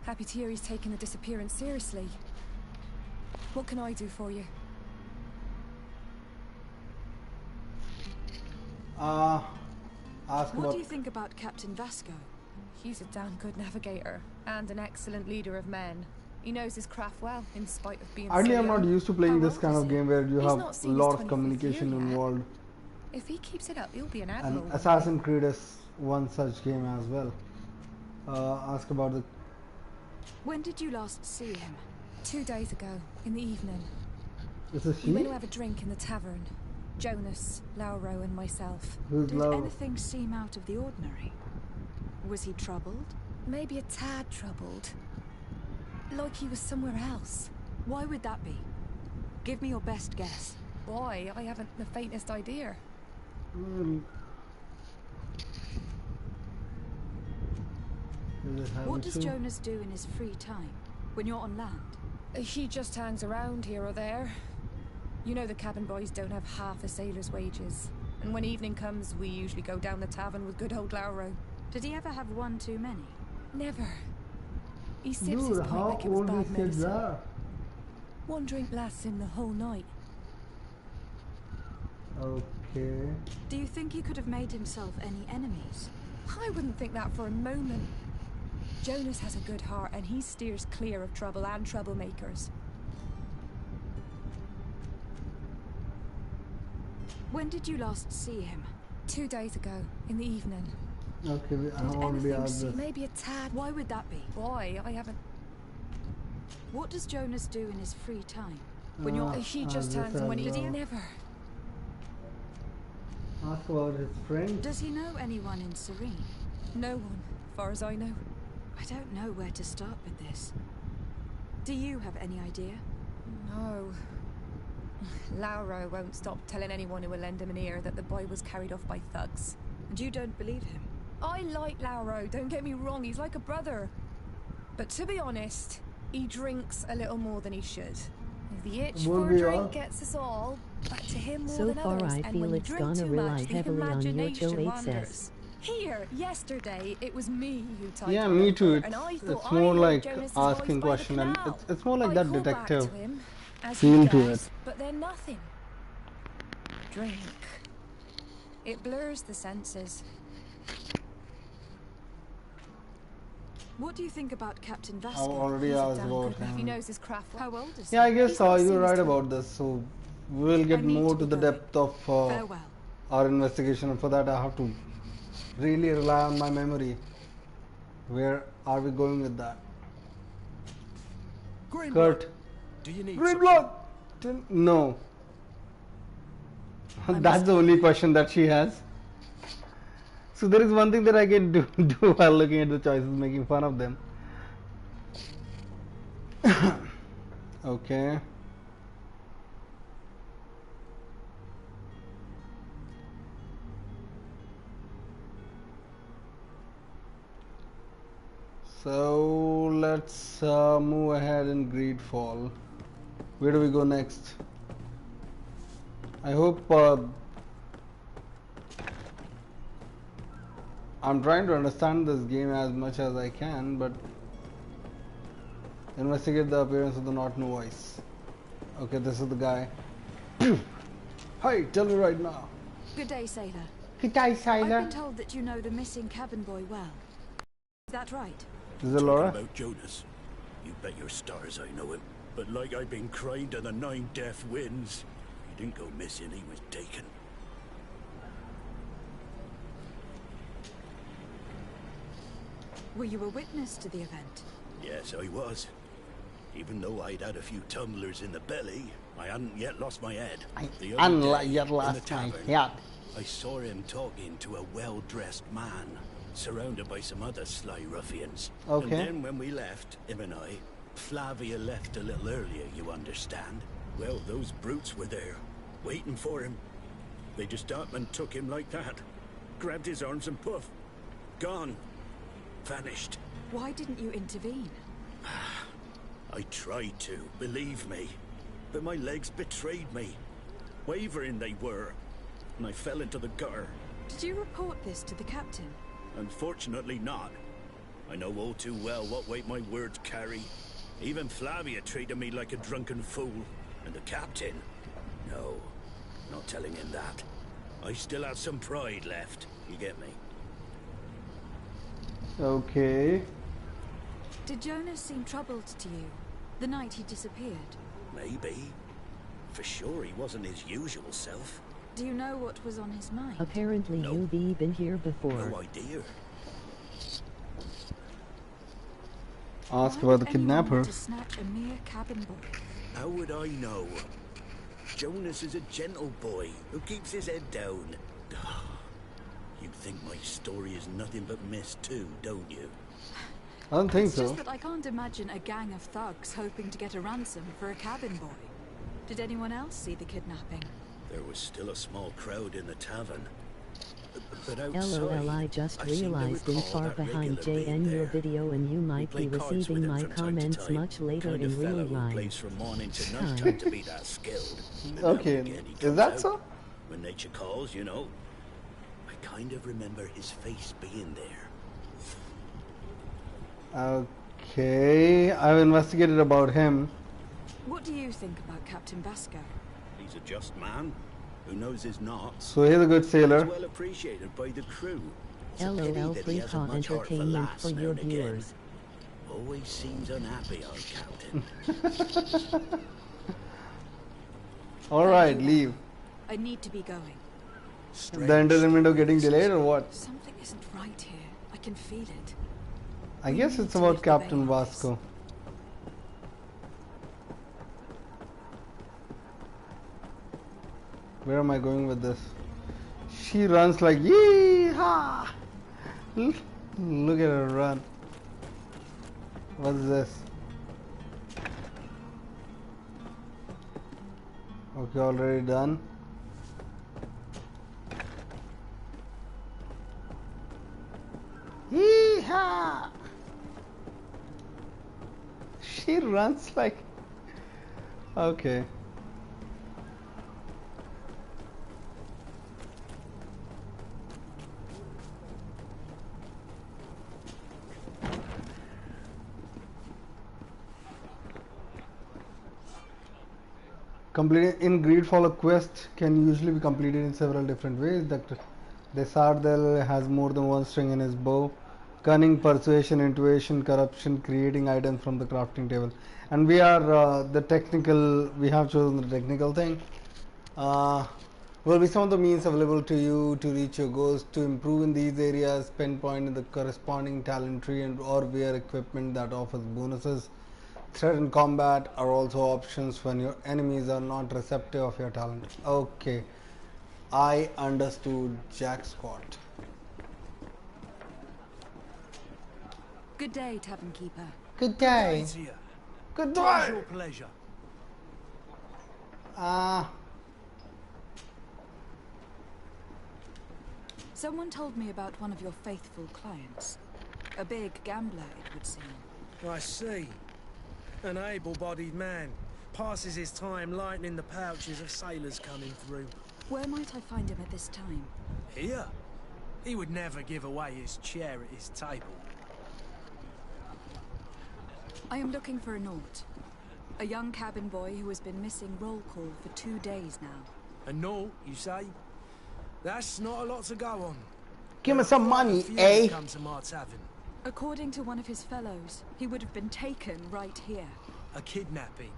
Speaker 13: Happy to hear he's taking the disappearance seriously. What can I do for you?
Speaker 1: Ask
Speaker 6: What
Speaker 1: about.
Speaker 6: do you think about Captain Vasco?
Speaker 13: He's a damn good navigator and an excellent leader of men. He knows his craft well, in spite of being
Speaker 1: Actually,
Speaker 13: so
Speaker 1: I'm not
Speaker 13: young.
Speaker 1: used to playing
Speaker 13: How
Speaker 1: this
Speaker 13: old
Speaker 1: kind
Speaker 13: is
Speaker 1: of
Speaker 13: he?
Speaker 1: game where you
Speaker 13: He's
Speaker 1: have
Speaker 13: not
Speaker 1: a
Speaker 13: seen his
Speaker 1: lot of
Speaker 13: 25th
Speaker 1: communication
Speaker 13: year yet.
Speaker 1: involved.
Speaker 13: If he keeps it up, he'll be an admiral.
Speaker 1: And
Speaker 13: one
Speaker 1: Assassin's Creed is one such game as well. Ask about the.
Speaker 6: When did you last see him?
Speaker 13: 2 days ago, in the evening.
Speaker 1: Is this
Speaker 13: We went
Speaker 1: she?
Speaker 13: to have a drink in the tavern. Jonas, Lauro and myself.
Speaker 1: Who's
Speaker 6: Did
Speaker 1: Laura?
Speaker 6: anything seem out of the ordinary? Was he troubled?
Speaker 13: Maybe a tad troubled. Like he was somewhere else.
Speaker 6: Why would that be? Give me your best guess.
Speaker 13: Boy, I haven't the faintest idea.
Speaker 6: What does Jonas do in his free time, when you're on land?
Speaker 13: He just hangs around here or there. You know the cabin boys don't have half a sailor's wages. And when evening comes, we usually go down the tavern with good old Lauro.
Speaker 6: Did he ever have one too many?
Speaker 13: Never. He sips
Speaker 1: Dude,
Speaker 13: his pint
Speaker 1: how
Speaker 13: like it was
Speaker 1: old
Speaker 13: bad
Speaker 1: these kids
Speaker 13: medicine.
Speaker 1: are?
Speaker 13: One drink lasts him the whole night.
Speaker 1: Okay.
Speaker 6: Do you think he could have made himself any enemies?
Speaker 13: I wouldn't think that for a moment. Jonas has a good heart and he steers clear of trouble and troublemakers.
Speaker 6: When did you last see him?
Speaker 13: 2 days ago, in the evening.
Speaker 1: Okay, I
Speaker 13: Did
Speaker 1: already
Speaker 13: anything
Speaker 1: asked this.
Speaker 13: maybe a tad?
Speaker 6: Why would that be?
Speaker 13: Boy, I haven't.
Speaker 6: What does Jonas do in his free time? When you're...
Speaker 13: He just
Speaker 1: this
Speaker 13: hangs and when
Speaker 1: as
Speaker 13: he
Speaker 1: well.
Speaker 13: never.
Speaker 1: Ask about his friend.
Speaker 6: Does he know anyone in Serene?
Speaker 13: No one, far as I know.
Speaker 6: I don't know where to start with this. Do you have any idea?
Speaker 13: No. Lauro won't stop telling anyone who will lend him an ear that the boy was carried off by thugs.
Speaker 6: And you don't believe him?
Speaker 13: I like Lauro, don't get me wrong, he's like a brother. But to be honest, he drinks a little more than he should. If the itch
Speaker 1: Will
Speaker 13: for a
Speaker 1: we
Speaker 13: drink
Speaker 1: all?
Speaker 13: gets us all, but to him more
Speaker 2: So
Speaker 13: than
Speaker 2: far
Speaker 13: others,
Speaker 2: I
Speaker 13: and
Speaker 2: feel
Speaker 13: when you
Speaker 2: it's
Speaker 13: drink
Speaker 2: gonna
Speaker 13: too
Speaker 2: rely
Speaker 13: much, the
Speaker 2: heavily on your
Speaker 13: imagination
Speaker 2: Joe
Speaker 13: wanders.
Speaker 2: says.
Speaker 13: Here, yesterday, it was me who tied
Speaker 1: Yeah,
Speaker 13: him
Speaker 1: me
Speaker 13: over,
Speaker 1: too.
Speaker 13: and I
Speaker 1: It's
Speaker 13: thought
Speaker 1: more
Speaker 13: I heard
Speaker 1: like
Speaker 13: Jonas's
Speaker 1: asking
Speaker 13: voice by the
Speaker 1: question and
Speaker 13: canal.
Speaker 1: it's more like
Speaker 13: I
Speaker 1: that
Speaker 13: called back
Speaker 1: detective
Speaker 13: to him, as
Speaker 1: feel
Speaker 13: you
Speaker 1: to
Speaker 13: guessed,
Speaker 1: it.
Speaker 13: but then nothing. Drink. It blurs the senses.
Speaker 6: What do you think about Captain
Speaker 1: I
Speaker 6: Vasco?
Speaker 1: already
Speaker 13: He's a
Speaker 1: asked
Speaker 13: damn
Speaker 1: about
Speaker 13: good man. He
Speaker 1: him.
Speaker 13: knows his craft well.
Speaker 6: How old is
Speaker 1: Yeah, I
Speaker 6: he?
Speaker 1: guess
Speaker 13: He's not
Speaker 1: you're
Speaker 13: seen
Speaker 1: right
Speaker 13: his
Speaker 1: about this. So we will get
Speaker 6: I need
Speaker 1: more
Speaker 6: to
Speaker 1: to
Speaker 6: be
Speaker 1: the
Speaker 6: going.
Speaker 1: depth of
Speaker 6: Farewell.
Speaker 1: our investigation. For that, I have to really rely on my memory. Where are we going with that?
Speaker 11: Green
Speaker 1: Kurt.
Speaker 11: blood. Do you need
Speaker 1: Green
Speaker 11: something?
Speaker 1: blood! No. That's the only question that she has. So there is one thing that I can do while looking at the choices, making fun of them. Okay. So let's move ahead in Greedfall. Where do we go next? I hope I'm trying to understand this game as much as I can, but investigate the appearance of the Norton voice. Okay, this is the guy. Hi, tell me right now.
Speaker 6: Good day, sailor.
Speaker 1: Good day, sailor.
Speaker 6: I've been told that you know the missing cabin boy well. Is that right?
Speaker 1: Is it Laura?
Speaker 14: About Jonas. You bet your stars I know him. But like I've been crying to the 9 deaf winds, he didn't go missing, he was taken.
Speaker 6: Were you a witness to the event?
Speaker 14: Yes, I was. Even though I'd had a few tumblers in the belly, I hadn't yet lost my head. The other day,
Speaker 1: Yet
Speaker 14: in the
Speaker 1: last my
Speaker 14: tavern,
Speaker 1: head.
Speaker 14: I saw him talking to a well-dressed man, surrounded by some other sly ruffians.
Speaker 1: Okay.
Speaker 14: And then when we left, him and I, Flavia left a little earlier, you understand? Well, those brutes were there, waiting for him. They just up and took him like that. Grabbed his arms and poof. Gone. Vanished.
Speaker 6: Why didn't you intervene?
Speaker 14: I tried to, believe me. But my legs betrayed me. Wavering they were. And I fell into the gutter.
Speaker 6: Did you report this to the captain?
Speaker 14: Unfortunately not. I know all too well what weight my words carry. Even Flavia treated me like a drunken fool. And the captain? No, not telling him that. I still have some pride left. You get me?
Speaker 1: Okay.
Speaker 6: Did Jonas seem troubled to you the night he disappeared?
Speaker 14: Maybe. For sure he wasn't his usual self.
Speaker 6: Do you know what was on his mind?
Speaker 2: Apparently you've been here before.
Speaker 14: No idea.
Speaker 1: Ask about the kidnapper.
Speaker 6: To snatch a mere cabin boy.
Speaker 14: How would I know? Jonas is a gentle boy who keeps his head down. You think my story is nothing but mist too, don't you?
Speaker 1: I don't think
Speaker 6: It's
Speaker 1: so.
Speaker 6: just that I can't imagine a gang of thugs hoping to get a ransom for a cabin boy. Did anyone else see the kidnapping?
Speaker 14: There was still a small crowd in the tavern. But outside,
Speaker 2: LOL, I just
Speaker 14: I seem to
Speaker 2: realized in
Speaker 14: recall
Speaker 2: far
Speaker 14: that
Speaker 2: behind
Speaker 14: regular being
Speaker 2: JN your
Speaker 14: there.
Speaker 2: video and you might be
Speaker 14: Play cards with
Speaker 2: receiving
Speaker 14: him
Speaker 2: my
Speaker 14: from time to
Speaker 2: comments
Speaker 14: time.
Speaker 2: much later
Speaker 14: Kind
Speaker 2: in
Speaker 14: of
Speaker 2: real
Speaker 14: fellow who
Speaker 2: life.
Speaker 14: plays from morning to night time to be that skilled. And
Speaker 1: Okay,
Speaker 14: now again he
Speaker 1: is
Speaker 14: comes
Speaker 1: that
Speaker 14: out.
Speaker 1: so?
Speaker 14: When nature calls, you know. I kind of remember his face being there.
Speaker 1: Okay, I've investigated about him.
Speaker 6: What do you think about Captain Vasco?
Speaker 14: He's a just man. Who knows his not?
Speaker 1: So he's a good sailor.
Speaker 14: He's well appreciated by the crew. It's a pity
Speaker 2: LOL,
Speaker 14: that he
Speaker 2: free
Speaker 14: hasn't
Speaker 2: hot
Speaker 14: much heart for
Speaker 2: entertainment
Speaker 14: laughs
Speaker 2: for
Speaker 14: now
Speaker 2: your
Speaker 14: and again.
Speaker 2: viewers.
Speaker 14: Always seems unhappy, our captain.
Speaker 1: Alright, leave.
Speaker 6: I need to be going.
Speaker 1: The entertainment of getting delayed or what?
Speaker 6: Something isn't right here. I can feel it.
Speaker 1: I guess it's about Captain Vasco. Where am I going with this? She runs like yee-haw! Look at her run. What's this? Okay, already done. Yee-haw! She runs like... Okay. Completed in Greedfall, a quest can usually be completed in several different ways. Dr. De Sardet has more than one string in his bow. Cunning, persuasion, intuition, corruption, creating items from the crafting table. And we are the technical, we have chosen the technical thing. Will be some of the means available to you to reach your goals. To improve in these areas, pinpoint in the corresponding talent tree and or wear equipment that offers bonuses. Threat and combat are also options when your enemies are not receptive of your talent. Okay, I understood, Jack Scott.
Speaker 6: Good day, tavern keeper.
Speaker 1: Good day. Good day.
Speaker 8: Your pleasure.
Speaker 6: Someone told me about one of your faithful clients. A big gambler, it would seem.
Speaker 8: I see. An able-bodied man. Passes his time lightening the pouches of sailors coming through.
Speaker 6: Where might I find him at this time?
Speaker 8: Here? He would never give away his chair at his table.
Speaker 6: I am looking for a Naut. A young cabin boy who has been missing roll call for 2 days now.
Speaker 8: A Naut, you say? That's not a lot to go on.
Speaker 1: Give me some money,
Speaker 8: Few
Speaker 1: eh?
Speaker 8: come to my tavern.
Speaker 6: According to one of his fellows, he would have been taken right here.
Speaker 8: A kidnapping?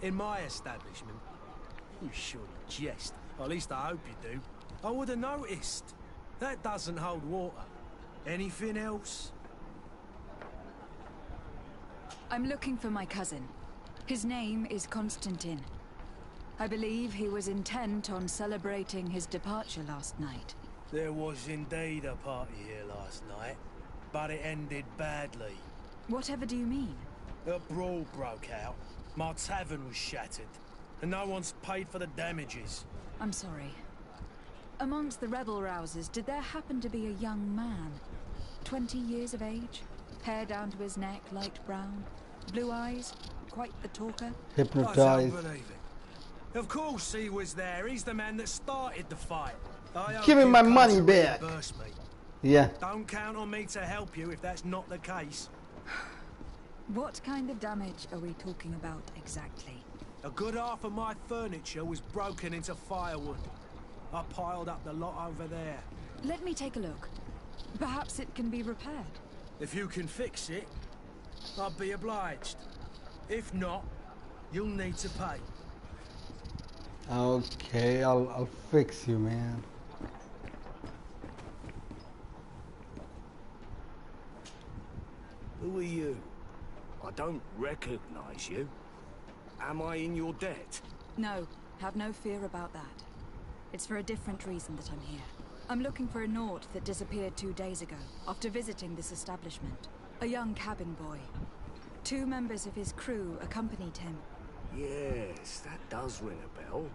Speaker 8: In my establishment? You surely jest. Or at least I hope you do. I would have noticed. That doesn't hold water. Anything else?
Speaker 6: I'm looking for my cousin. His name is Constantine. I believe he was intent on celebrating his departure last night.
Speaker 8: There was indeed a party here last night, but it ended badly.
Speaker 6: Whatever do you mean?
Speaker 8: A brawl broke out. My tavern was shattered, and no one's paid for the damages.
Speaker 6: I'm sorry. Amongst the rebel rousers, did there happen to be a young man? 20 years of age? Hair down to his neck, light brown? Blue eyes? Quite the talker?
Speaker 1: Hypnotized.
Speaker 8: I don't believe it. Of course he was there. He's the man that started the fight.
Speaker 1: Give me my money back.
Speaker 8: Me.
Speaker 1: Yeah.
Speaker 8: Don't count on me to help you if that's not the case.
Speaker 6: What kind of damage are we talking about exactly?
Speaker 8: A good half of my furniture was broken into firewood. I piled up the lot over there.
Speaker 6: Let me take a look. Perhaps it can be repaired.
Speaker 8: If you can fix it, I'll be obliged. If not, you'll need to pay.
Speaker 1: Okay, I'll fix you, man.
Speaker 14: Who are you? I don't recognize you. Am I in your debt?
Speaker 6: No, have no fear about that. It's for a different reason that I'm here. I'm looking for a Nord that disappeared 2 days ago, after visiting this establishment. A young cabin boy. 2 members of his crew accompanied him.
Speaker 14: Yes, that does ring a bell.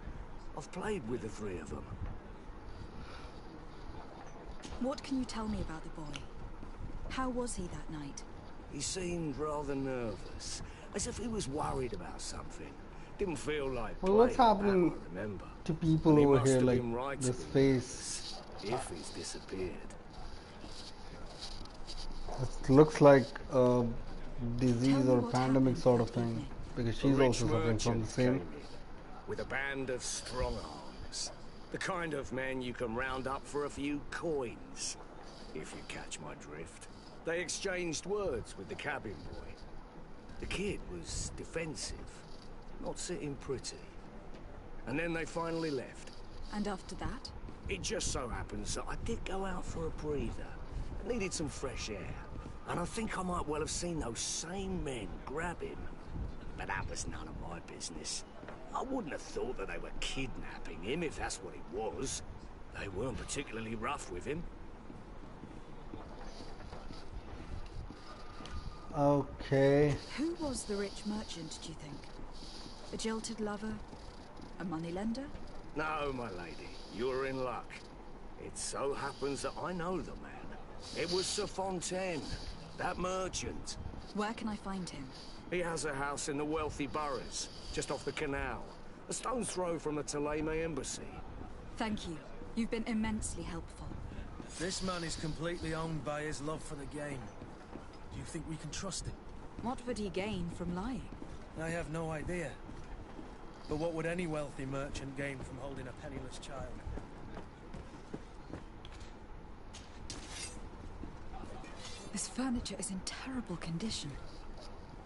Speaker 14: I've played with the 3 of them.
Speaker 6: What can you tell me about the boy? How was he that night?
Speaker 14: He seemed rather nervous, as if he was worried about something. Didn't feel like
Speaker 1: well, what's happening to people over here, like
Speaker 14: right
Speaker 1: this face?
Speaker 14: If he's disappeared.
Speaker 1: It looks like a disease or pandemic sort of thing, because she's also suffering from the same.
Speaker 14: With a band of strong arms. The kind of men you can round up for a few coins, if you catch my drift. They exchanged words with the cabin boy. The kid was defensive, not sitting pretty. And then they finally left.
Speaker 6: And after that?
Speaker 14: It just so happens that I did go out for a breather. I needed some fresh air. And I think I might well have seen those same men grab him. But that was none of my business. I wouldn't have thought that they were kidnapping him, if that's what it was. They weren't particularly rough with him.
Speaker 1: Okay.
Speaker 6: Who was the rich merchant, do you think? A jilted lover? A moneylender?
Speaker 14: No, my lady. You're in luck. It so happens that I know the man. It was Sir Fontaine, that merchant.
Speaker 6: Where can I find him?
Speaker 14: He has a house in the wealthy boroughs, just off the canal. A stone's throw from the Thélème embassy.
Speaker 6: Thank you. You've been immensely helpful.
Speaker 8: This man is completely owned by his love for the game. Do you think we can trust him?
Speaker 6: What would he gain from lying?
Speaker 8: I have no idea. But what would any wealthy merchant gain from holding a penniless child?
Speaker 6: This furniture is in terrible condition.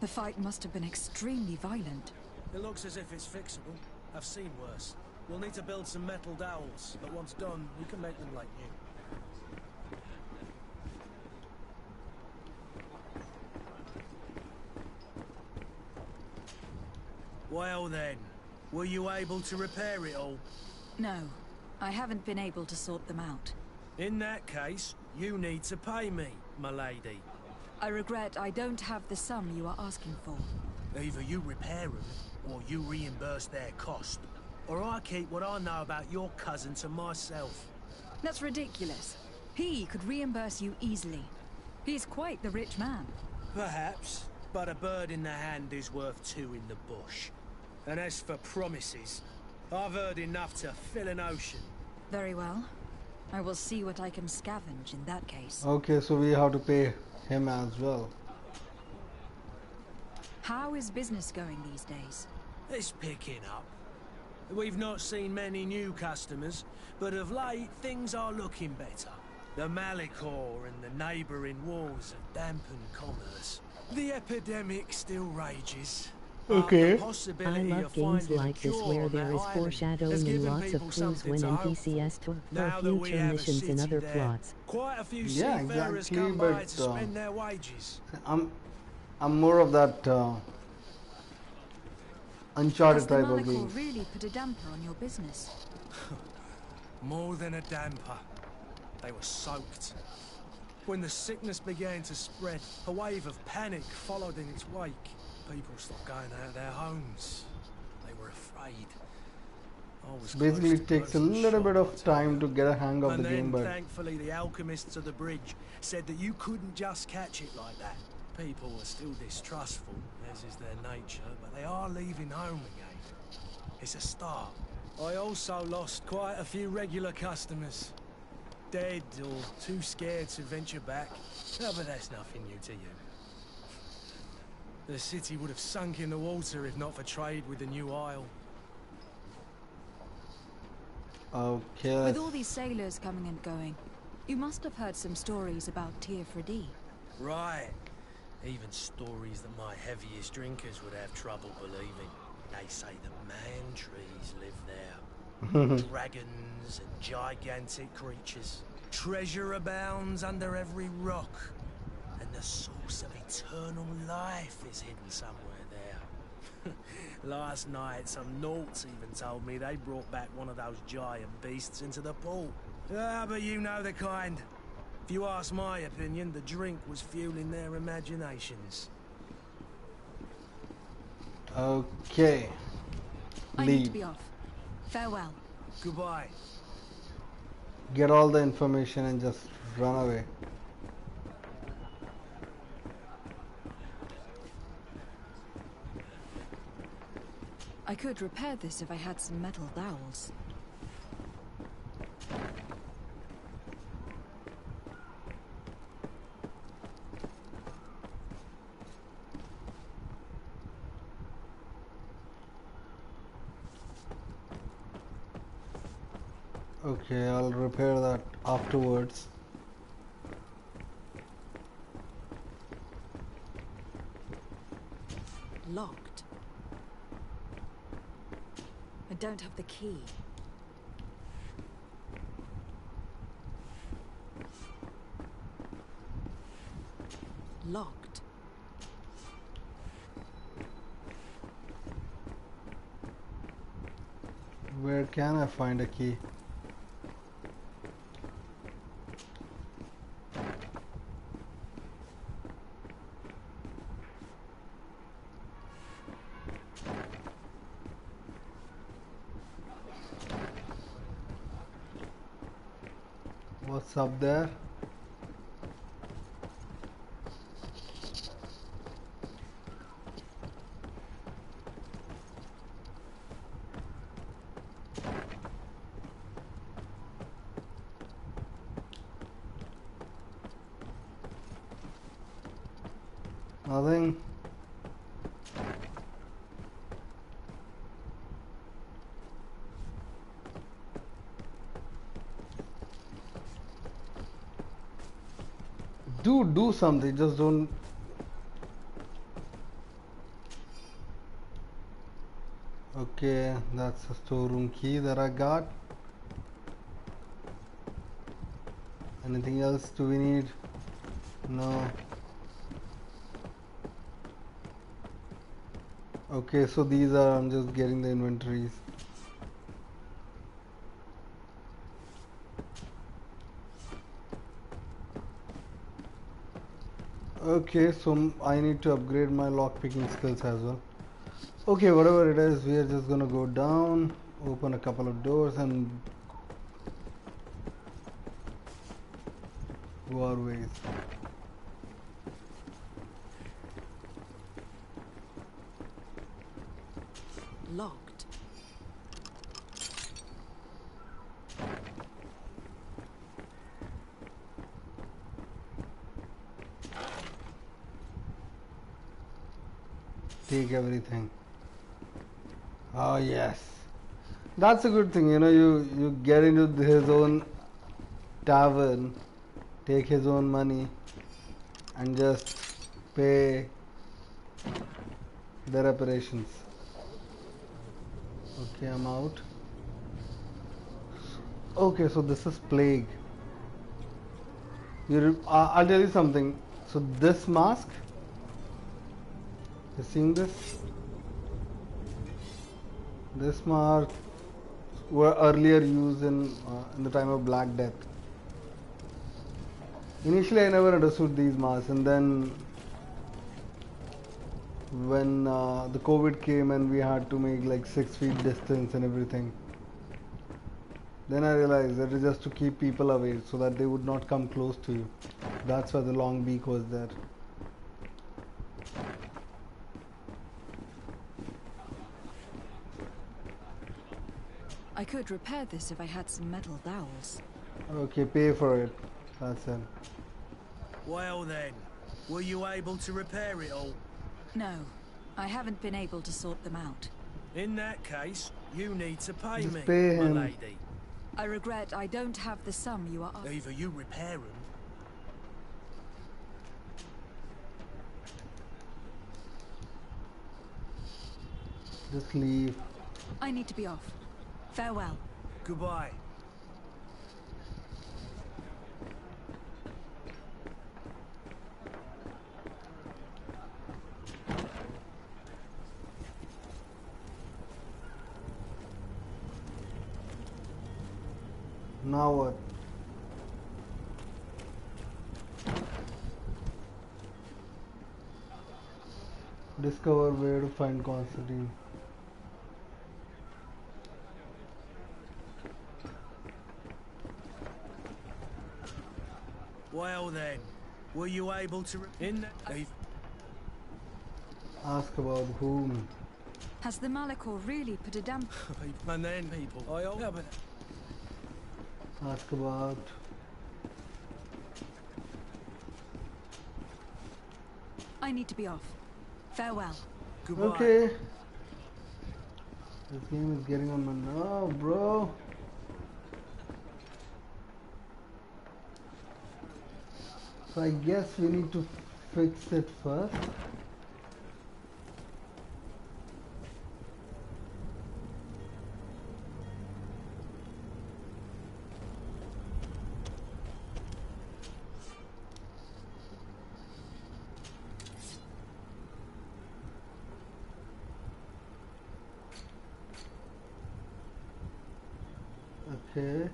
Speaker 6: The fight must have been extremely violent.
Speaker 8: It looks as if it's fixable. I've seen worse. We'll need to build some metal dowels, but once done, we can make them like new. Well then, were you able to repair it all?
Speaker 6: No, I haven't been able to sort them out.
Speaker 8: In that case, you need to pay me, my lady.
Speaker 6: I regret I don't have the sum you are asking for.
Speaker 8: Either you repair them, or you reimburse their cost. Or I keep what I know about your cousin to myself.
Speaker 6: That's ridiculous. He could reimburse you easily. He's quite the rich man.
Speaker 8: Perhaps, but a bird in the hand is worth 2 in the bush. And as for promises, I've heard enough to fill an ocean.
Speaker 6: Very well. I will see what I can scavenge in that case.
Speaker 1: Okay, so we have to pay him as well.
Speaker 6: How is business going these days?
Speaker 8: It's picking up. We've not seen many new customers, but of late things are looking better. The Malicor and the neighbouring wars have dampened commerce. The epidemic still rages.
Speaker 1: Okay.
Speaker 2: I love games like this where there is foreshadowing and lots of clues when enthusiasts for future missions and other plots.
Speaker 8: Quite a few
Speaker 1: Yeah,
Speaker 8: seafarers
Speaker 1: exactly,
Speaker 8: come by
Speaker 1: but
Speaker 8: to spend their wages.
Speaker 1: I'm more of that Uncharted
Speaker 6: Has the
Speaker 1: type of
Speaker 6: manacle
Speaker 1: games.
Speaker 6: really put a damper on your business?
Speaker 8: More than a damper. They were soaked. When the sickness began to spread, a wave of panic followed in its wake. People stopped going out of their homes. They were afraid. I was
Speaker 1: Basically,
Speaker 8: close
Speaker 1: it
Speaker 8: to
Speaker 1: takes a
Speaker 8: closing
Speaker 1: little
Speaker 8: shop,
Speaker 1: bit
Speaker 8: I
Speaker 1: of
Speaker 8: tell
Speaker 1: time
Speaker 8: you.
Speaker 1: to get a hang of
Speaker 8: And
Speaker 1: the
Speaker 8: then,
Speaker 1: game, but
Speaker 8: thankfully, the alchemists of the bridge said that you couldn't just catch it like that. People are still distrustful, as is their nature, but they are leaving home again. It's a start. I also lost quite a few regular customers. Dead or too scared to venture back. Oh, but that's nothing new to you. The city would have sunk in the water if not for trade with the new isle.
Speaker 1: okay.
Speaker 6: With all these sailors coming and going, you must have heard some stories about Tir Fredi.
Speaker 8: Right. Even stories that my heaviest drinkers would have trouble believing. They say the man trees live there. Dragons and gigantic creatures. Treasure abounds under every rock. And the source of eternal life is hidden somewhere there. Last night, some Nauts even told me they brought back one of those giant beasts into the port. Ah, but you know the kind. If you ask my opinion, the drink was fueling their imaginations.
Speaker 1: Okay.
Speaker 6: I need to
Speaker 1: Leave.
Speaker 6: be off. Farewell.
Speaker 8: Goodbye.
Speaker 1: Get all the information and just run away.
Speaker 6: I could repair this if I had some metal dowels.
Speaker 1: Okay, I'll repair that afterwards.
Speaker 6: Locked. I don't have the key. Locked.
Speaker 1: Where can I find a key? What's up there? Nothing. Do something, just don't. Okay, that's a storeroom key that I got. Anything else do we need? No. Okay, so these are, I'm just getting the inventories. Okay, so I need to upgrade my lockpicking skills as well. Okay, whatever it is, we are just gonna go down, open a couple of doors and go our ways.
Speaker 6: Locked.
Speaker 1: Take everything. Oh yes, that's a good thing. You know, you get into his own tavern, take his own money, and just pay the reparations. Okay, I'm out. Okay, so this is plague. I'll tell you something. So this mask, you seeing this? This mark were earlier used in the time of Black Death. Initially, I never understood these masks, and then when the COVID came and we had to make like 6 feet distance and everything, then I realized that it's just to keep people away so that they would not come close to you. That's why the long beak was there.
Speaker 6: I could repair this if I had some metal dowels.
Speaker 1: Okay, pay for it. That's it.
Speaker 8: Well then, were you able to repair it all?
Speaker 6: No, I haven't been able to sort them out.
Speaker 8: In that case, you need to pay
Speaker 1: Just
Speaker 8: me,
Speaker 1: pay
Speaker 8: my
Speaker 1: him.
Speaker 8: lady.
Speaker 6: I regret I don't have the sum you are asking.
Speaker 8: Either you repair them.
Speaker 1: Just leave.
Speaker 6: I need to be off. Farewell.
Speaker 8: Goodbye.
Speaker 1: Now what? Discover where to find Constantine.
Speaker 8: Well then, were you able to...
Speaker 1: Ask about whom?
Speaker 6: Has the Malachor really put a damp...
Speaker 8: And then people...
Speaker 1: Ask about...
Speaker 6: I need to be off. Farewell.
Speaker 8: Goodbye.
Speaker 1: Okay. This game is getting on my nerve, bro. So I guess we need to fix it first. Okay.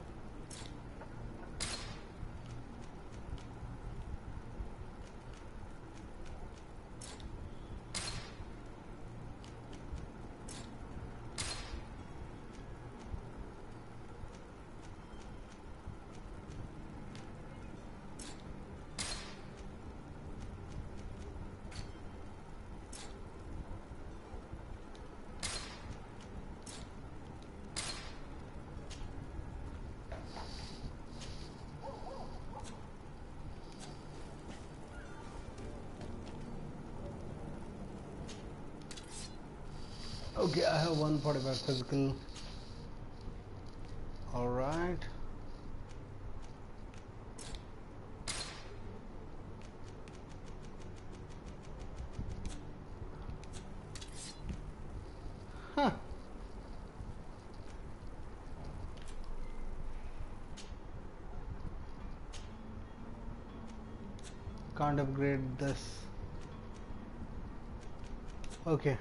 Speaker 1: Okay, I have 145 physical. All right. Huh. Can't upgrade this. Okay.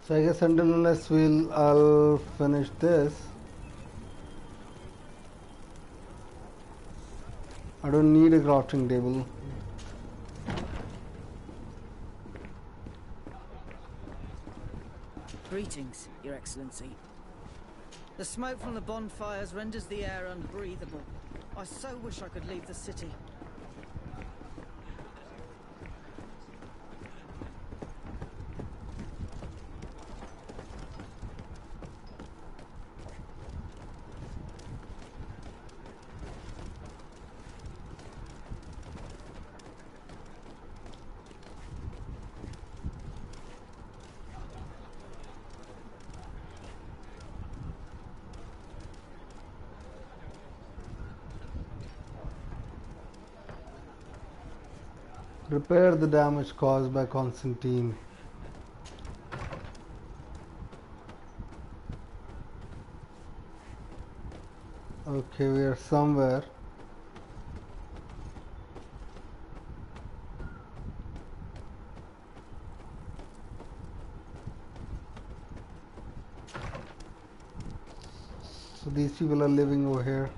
Speaker 1: So I guess until unless I'll finish this, I don't need a crafting table.
Speaker 15: Greetings, Your Excellency. The smoke from the bonfires renders the air unbreathable. I so wish I could leave the city.
Speaker 1: Repair the damage caused by Constantine. Okay, we are somewhere. So these people are living over here.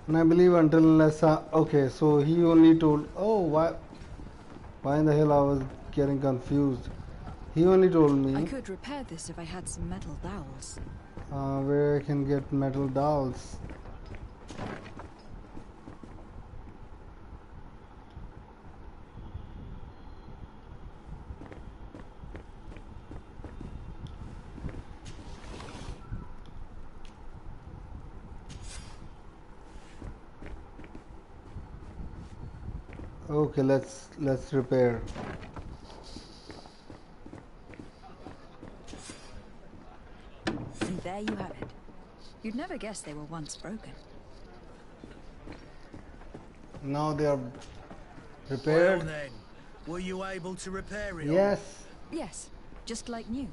Speaker 1: And I believe until unless okay, so he only told, oh, why in the hell I was getting confused. He only told me
Speaker 6: I could repair this if I had some metal dowels.
Speaker 1: where I can get metal dowels. Okay, let's repair.
Speaker 6: And there you have it. You'd never guess they were once broken.
Speaker 1: Now they are repaired.
Speaker 8: Well then, were you able to repair it?
Speaker 1: Yes.
Speaker 6: Yes, just like new.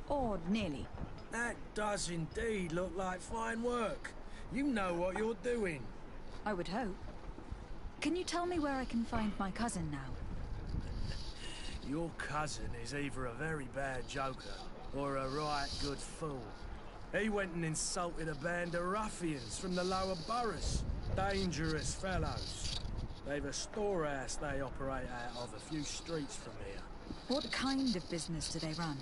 Speaker 6: Or nearly.
Speaker 8: That does indeed look like fine work. You know what you're doing.
Speaker 6: I would hope. Can you tell me where I can find my cousin now?
Speaker 8: Your cousin is either a very bad joker or a right good fool. He went and insulted a band of ruffians from the lower boroughs. Dangerous fellows. They've a storehouse they operate out of a few streets from here.
Speaker 6: What kind of business do they run?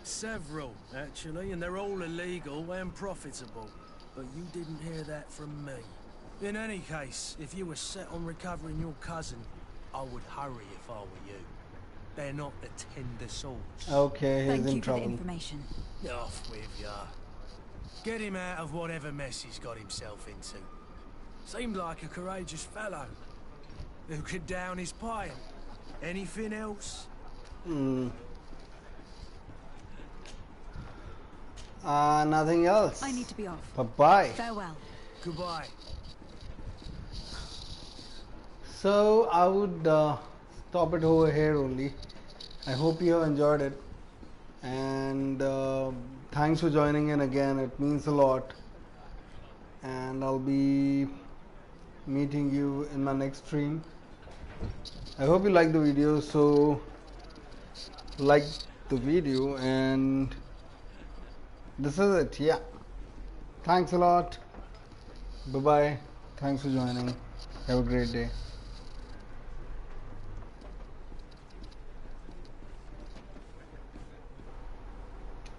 Speaker 8: Several, actually, and they're all illegal and profitable. But you didn't hear that from me. In any case, if you were set on recovering your cousin, I would hurry if I were you. They're not the tender sorts.
Speaker 1: Okay, he's
Speaker 6: Thank
Speaker 1: in
Speaker 6: you
Speaker 1: trouble.
Speaker 6: for the information.
Speaker 8: Off with ya. Get him out of whatever mess he's got himself into. Seemed like a courageous fellow. Who could down his pint? Anything else?
Speaker 1: Nothing else.
Speaker 6: I need to be off.
Speaker 1: Bye-bye.
Speaker 6: Farewell.
Speaker 8: Goodbye.
Speaker 1: So I would stop it over here only. I hope you have enjoyed it, and thanks for joining in again. It means a lot, and I'll be meeting you in my next stream. I hope you like the video, so like the video, and this is it. Yeah, thanks a lot. Bye bye. Thanks for joining. Have a great day.